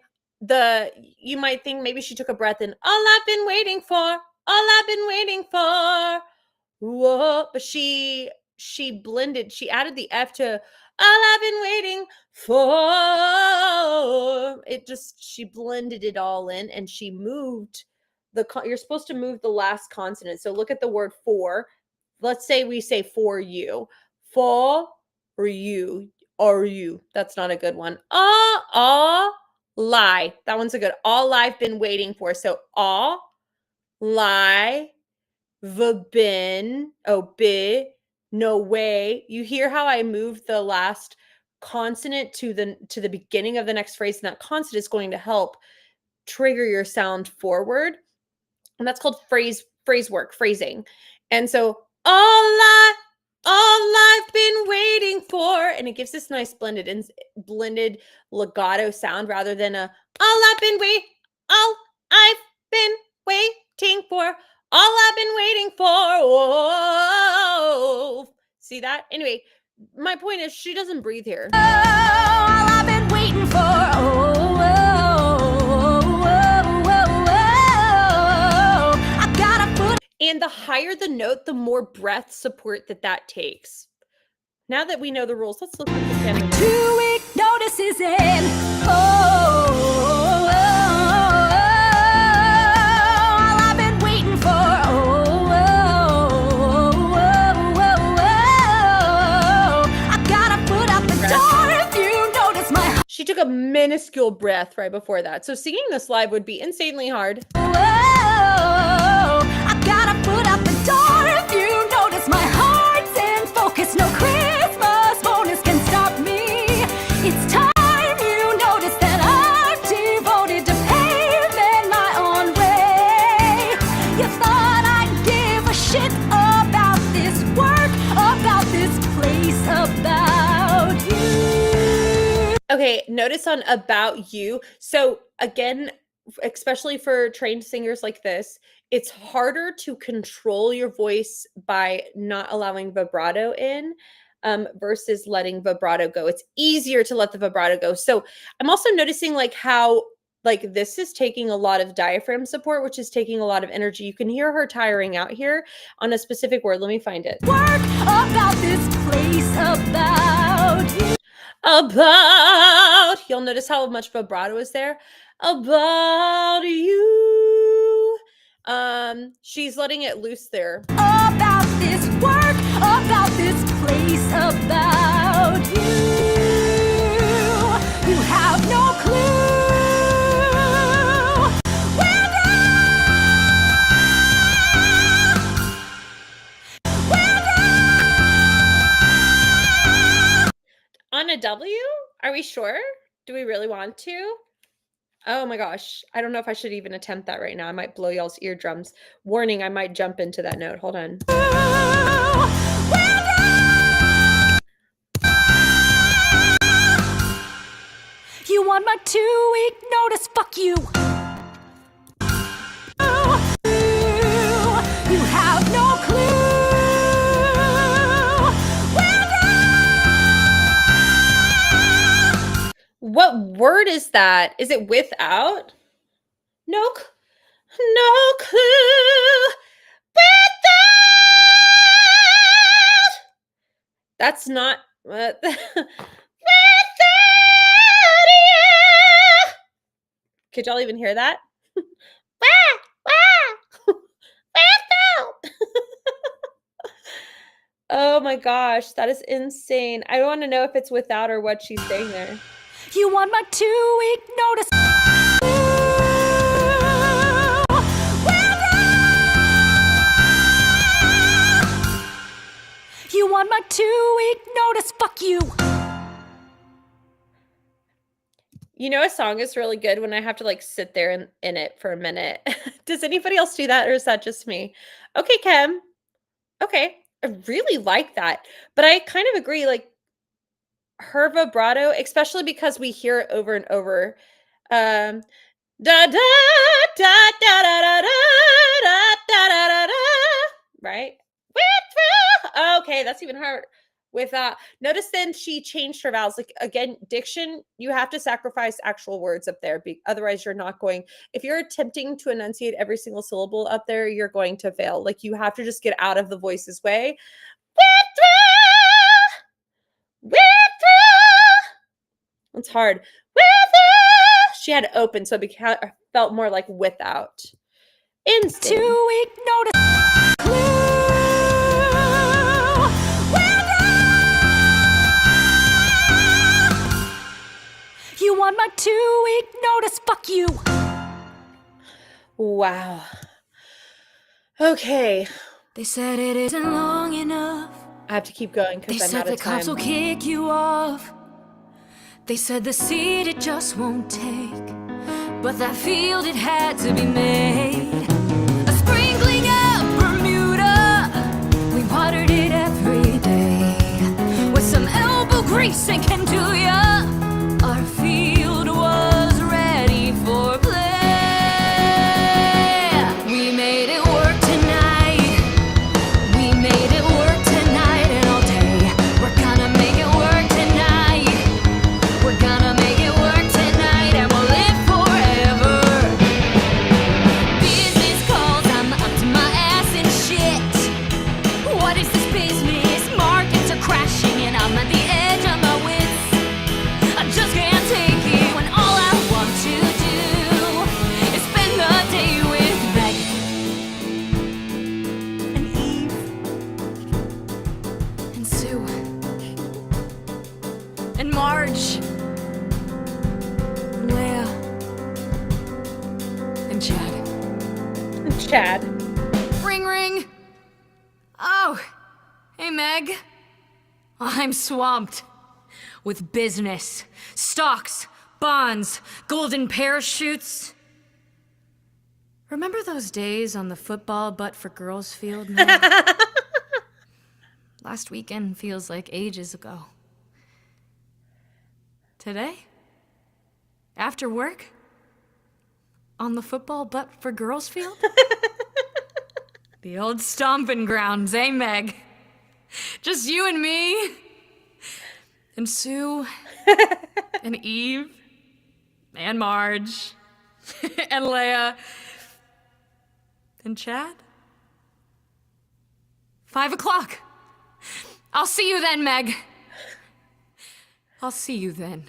you might think maybe she took a breath and all I've been waiting for. All I've been waiting for. Whoa. But she blended, she added the F to all I've been waiting for. It just, she blended it all in and she moved you're supposed to move the last consonant. So look at the word for. Let's say we say for you. For you. Are you. That's not a good one. Lie. That one's a good. All I've been waiting for. So all lie, be, no way. You hear how I moved the last consonant to the beginning of the next phrase, and that consonant is going to help trigger your sound forward. And that's called phrase work, phrasing. And so all I've been waiting for, and it gives this nice blended legato sound rather than all I've been waiting for. All I've been waiting for. Whoa. See that? Anyway, my point is she doesn't breathe here. All I've been waiting for. I gotta put. And the higher the note, the more breath support that takes. Now that we know the rules, let's look at the camera. 2-week notice is in. All I've been waiting for. I gotta put out the door if you notice my. She took a minuscule breath right before that. So singing this live would be insanely hard. I gotta put out the door if you notice my heart's in focus. No Christmas bonus can stop me. It's time you notice that I'm devoted to paving my own way. You thought I'd give a shit about this work, about this place, about you. Okay, notice on about you. So again, especially for trained singers like this, it's harder to control your voice by not allowing vibrato in versus letting vibrato go. It's easier to let the vibrato go. So I'm also noticing like how like this is taking a lot of diaphragm support, which is taking a lot of energy. You can hear her tiring out here on a specific word. Let me find it. Work about this place, about you. About, you'll notice how much vibrato is there. About you. She's letting it loose there. About this work, about this place, about you. You have no clue. On a W? Are we sure? Do we really want to? Oh my gosh. I don't know if I should even attempt that right now. I might blow y'all's eardrums. Warning, I might jump into that note. Hold on. You want my 2-week notice? Fuck you. You have no clue. What word is that? Is it without? No clue. Without. That's not without you. Could y'all even hear that? Oh my gosh, that is insane. I want to know if it's without or what she's saying there. You want my 2-week notice? You want my 2-week notice? Fuck you. You know, a song is really good when I have to like sit there in it for a minute. Does anybody else do that, or is that just me? Okay, Kim. Okay, I really like that, but I kind of agree. Like her vibrato, especially because we hear it over and over. Da da da da da da da da da da da. Right? Okay, that's even hard. With notice then she changed her vowels. Like again, diction, you have to sacrifice actual words up there. Otherwise, you're not going. If you're attempting to enunciate every single syllable up there, you're going to fail. Like you have to just get out of the voice's way. It's hard. She had it open, so it felt more like without. Instant. 2-week notice. You want my 2-week notice? Fuck you. Wow. Okay. They said it isn't long enough. I have to keep going because I'm out of time. They said the cops will kick you off. They said the seat it just won't take. But that field it had to be made. A sprinkling of Bermuda. We watered it every day. With some elbow grease sinking to ya. Our field was ready for play. We made it work tonight. We made it work tonight and all day. We're gonna make it work tonight. We're gonna make it work tonight and we'll live forever. Business calls, I'm up to my ass in shit. What is this business? Markets are crashing and I'm at the edge of my wits. I just can't take it when all I want to do is spend the day with Meg and Eve and Sue and Marge and Leia and Chad. Ring ring. Oh, hey Meg. I'm swamped with business, stocks, bonds, golden parachutes. Remember those days on the football but for girls field? Meg? Last weekend feels like ages ago. Today? After work? On the football but for girls field? The old stomping grounds, eh, Meg? Just you and me. And Sue. And Eve. And Marge. And Leia. And Chad. 5 o'clock. I'll see you then, Meg. I'll see you then.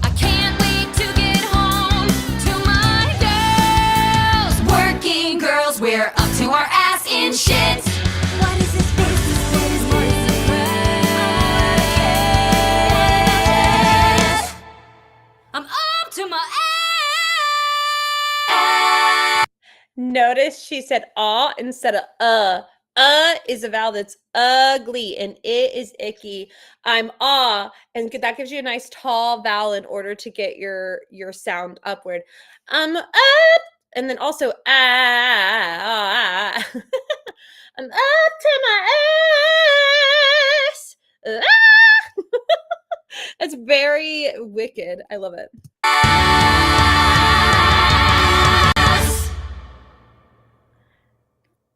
I can't wait to get home to my girls. Working girls, we're up to our ass in shit. What is this business? What is this? I'm up to my ass. Notice she said instead of is a vowel that's ugly, and it is icky. I'm and that gives you a nice tall vowel in order to get your sound upward. Up, and then also ah. I'm up to my ass. Ah! It's very wicked. I love it.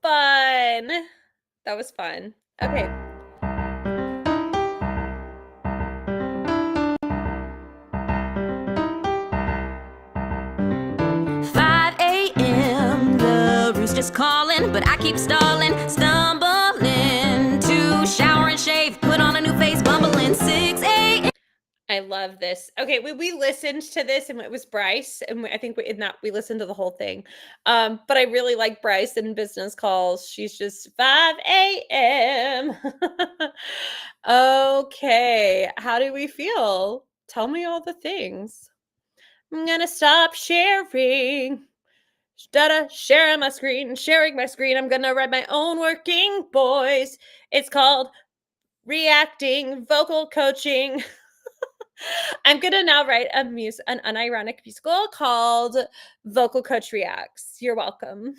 Fun. That was fun. Okay. The rooster's calling, but I keep stalling, stumbling to shower and shave, put on a new face, bumbling 6 a.m. I love this. Okay, we listened to this, and it was Bryce, and I think we listened to the whole thing. But I really like Bryce in Business Calls. She's just 5 a.m. Okay, how do we feel? Tell me all the things. I'm gonna stop sharing. Sharing my screen. I'm gonna write my own working boys. It's called reacting vocal coaching. I'm gonna now write an unironic musical called Vocal Coach Reacts. You're welcome.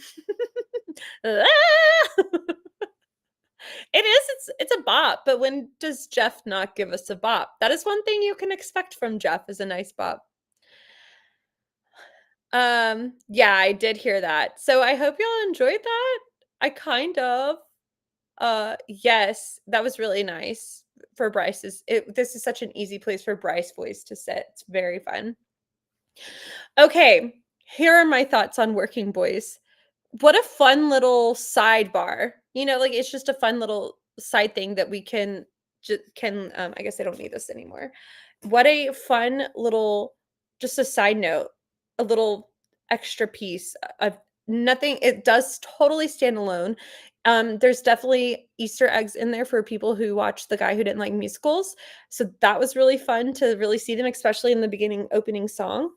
It's a bop, but when does Jeff not give us a bop? That is one thing you can expect from Jeff, is a nice bop. Yeah, I did hear that. So I hope y'all enjoyed that. I kind of. Yes, that was really nice for Bryce's. This is such an easy place for Bryce voice to sit. It's very fun. Okay, here are my thoughts on Working Boys. What a fun little sidebar. Like it's just a fun little side thing that we can I guess I don't need this anymore. What a fun little, just a side note, a little extra piece of nothing. It does totally stand alone. There's definitely Easter eggs in there for people who watched The Guy Who Didn't Like Musicals. So that was really fun to really see them, especially in the beginning opening song.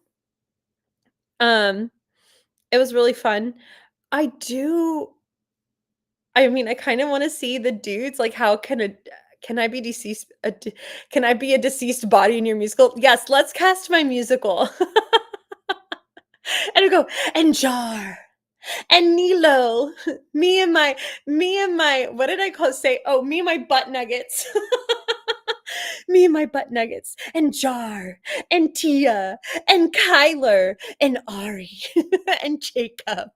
It was really fun. I kind of want to see the dudes, like how can I be deceased? Can I be a deceased body in your musical? Yes, let's cast my musical. And I go, and Jar, and Nilo, me and my, what did I say? Oh, me and my butt nuggets. Me and my butt nuggets, and Jar, and Tia, and Kyler, and Ari, and Jacob,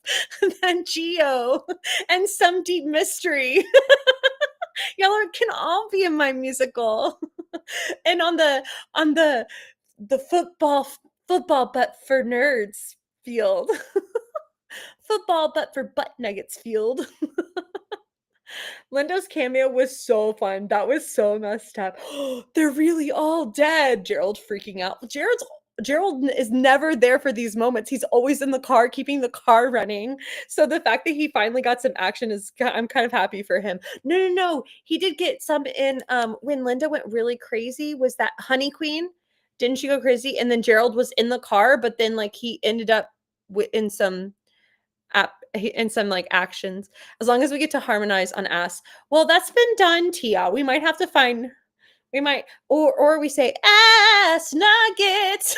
and Geo, and Some Deep Mystery. Y'all can all be in my musical. And on the football but for nerds field. Football but for butt nuggets field. Linda's cameo was so fun. That was so messed up. They're really all dead. Gerald freaking out. Gerald is never there for these moments. He's always in the car, keeping the car running. So the fact that he finally got some action I'm kind of happy for him. No. He did get some in when Linda went really crazy. Was that Honey Queen? Didn't she go crazy? And then Gerald was in the car, but then like he ended up in some like actions. As long as we get to harmonize on ass. Well, that's been done, Tia. We might have to find, or we say ass nuggets.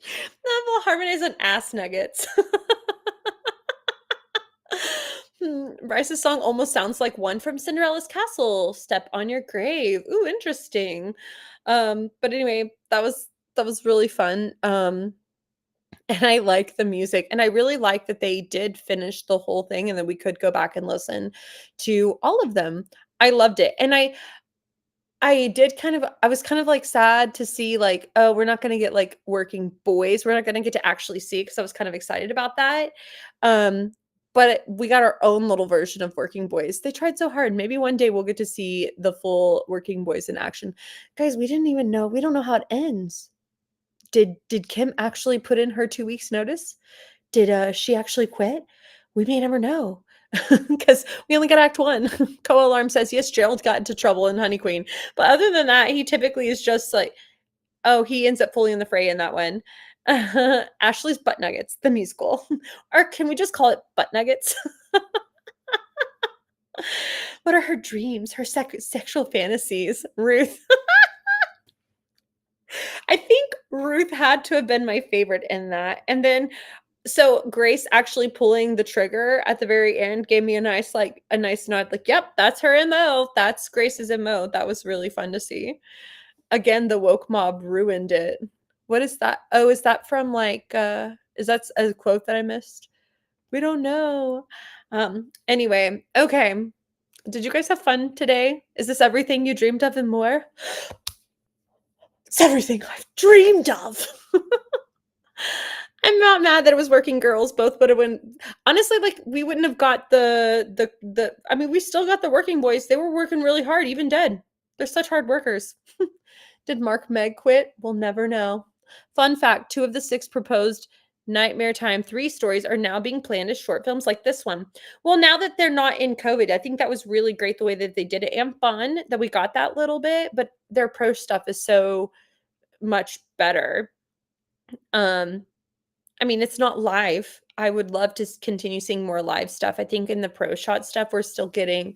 Then we'll harmonize on ass nuggets. Bryce's song almost sounds like one from Cinderella's Castle. Step on your grave. Ooh, interesting. But anyway, that was really fun. And I like the music, and I really like that they did finish the whole thing, and then we could go back and listen to all of them. I loved it, and I was kind of like sad to see like, oh, we're not gonna get like Working Boys. We're not gonna get to actually see, because I was kind of excited about that. But we got our own little version of Working Boys. They tried so hard. Maybe one day we'll get to see the full Working Boys in action. Guys, we don't know how it ends. Did Kim actually put in her 2 weeks notice? Did she actually quit? We may never know, because we only got act 1. Co-alarm says yes, Gerald got into trouble in Honey Queen, but other than that, he typically is just like, Oh, he ends up fully in the fray in that one. Ashley's Butt Nuggets, the musical. Or can we just call it Butt Nuggets? What are her dreams, her sexual fantasies? Ruth. I think Ruth had to have been my favorite in that. And then so Grace actually pulling the trigger at the very end gave me a nice nod, like, yep, that's her MO. That's Grace's MO. That was really fun to see. Again, the woke mob ruined it. What is that? Oh, is that from is that a quote that I missed? We don't know. Anyway, okay. Did you guys have fun today? Is this everything you dreamed of and more? It's everything I've dreamed of. I'm not mad that it was working girls. Both would have been honestly, like, we wouldn't have got the I mean, we still got the working boys. They were working really hard, even dead. They're such hard workers. Did Mark Meg quit? We'll never know. Fun fact, 2 of the 6 proposed Nightmare Time 3 stories are now being planned as short films like this one. Well, now that they're not in COVID, I think that was really great the way that they did it, and fun that we got that little bit, but their pro stuff is so much better. I mean, it's not live. I would love to continue seeing more live stuff. I think in the pro shot stuff, we're still getting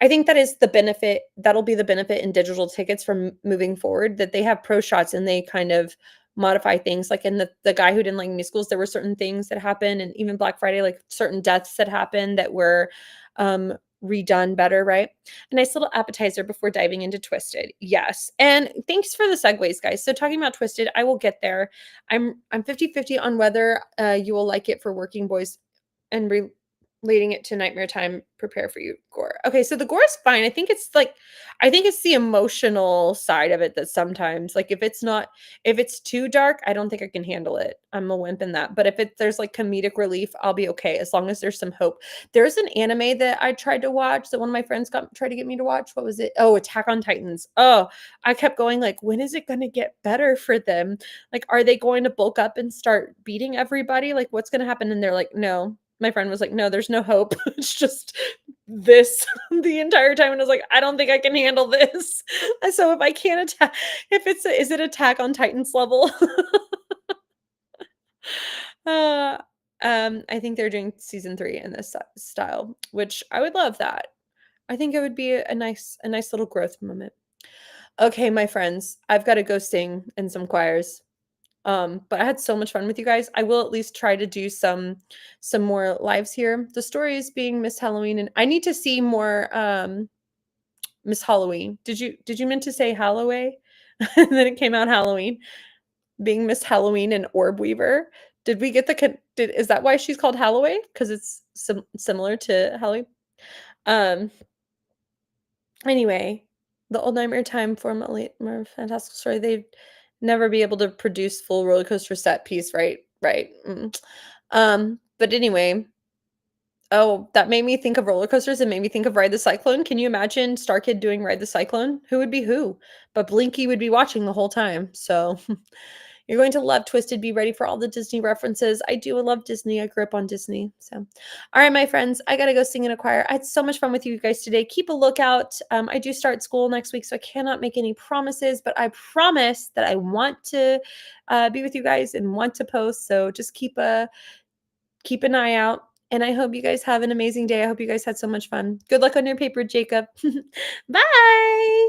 I think that is the benefit. That'll be the benefit in digital tickets from moving forward, that they have pro shots and they kind of modify things. Like in the guy who didn't like musicals, there were certain things that happened, and even Black Friday, like certain deaths that happened that were redone better, right? A nice little appetizer before diving into Twisted. Yes. And thanks for the segues, guys. So talking about Twisted, I will get there. I'm 50-50 on whether you will like it for working boys and relating it to Nightmare Time. Prepare for you gore. Okay, so the gore is fine. I think it's the emotional side of it that sometimes, like, if it's too dark, I don't think I can handle it. I'm a wimp in that. But if there's like comedic relief, I'll be okay as long as there's some hope. There's an anime that I tried to watch that one of my friends tried to get me to watch. What was it? Oh, Attack on Titans. Oh, I kept going like, when is it going to get better for them? Like, are they going to bulk up and start beating everybody? Like, what's going to happen? And they're like, no. My friend was like, no, there's no hope. It's just this the entire time. And I was like, I don't think I can handle this. So if I can't attack, is it Attack on Titans level? I think they're doing season 3 in this style, which I would love that. I think it would be a nice little growth moment. Okay, my friends, I've got to go sing in some choirs. But I had so much fun with you guys. I will at least try to do some more lives here. The story is being Miss Halloween, and I need to see more Miss Halloween. Did you meant to say Halloway? And then it came out Halloween. Being Miss Halloween and Orb Weaver. Did we get is that why she's called Halloway? Because it's similar to Halloween. Anyway, the old Nightmare Time formerly more fantastical story. They'd never be able to produce full roller coaster set piece, right? Right. But anyway, oh, that made me think of roller coasters and made me think of Ride the Cyclone. Can you imagine Star Kid doing Ride the Cyclone? Who would be who? But Blinky would be watching the whole time. So you're going to love Twisted. Be ready for all the Disney references. I do love Disney. I grew up on Disney. So, all right, my friends, I got to go sing in a choir. I had so much fun with you guys today. Keep a lookout. I do start school next week, so I cannot make any promises, but I promise that I want to be with you guys and want to post. So just keep an eye out. And I hope you guys have an amazing day. I hope you guys had so much fun. Good luck on your paper, Jacob. Bye.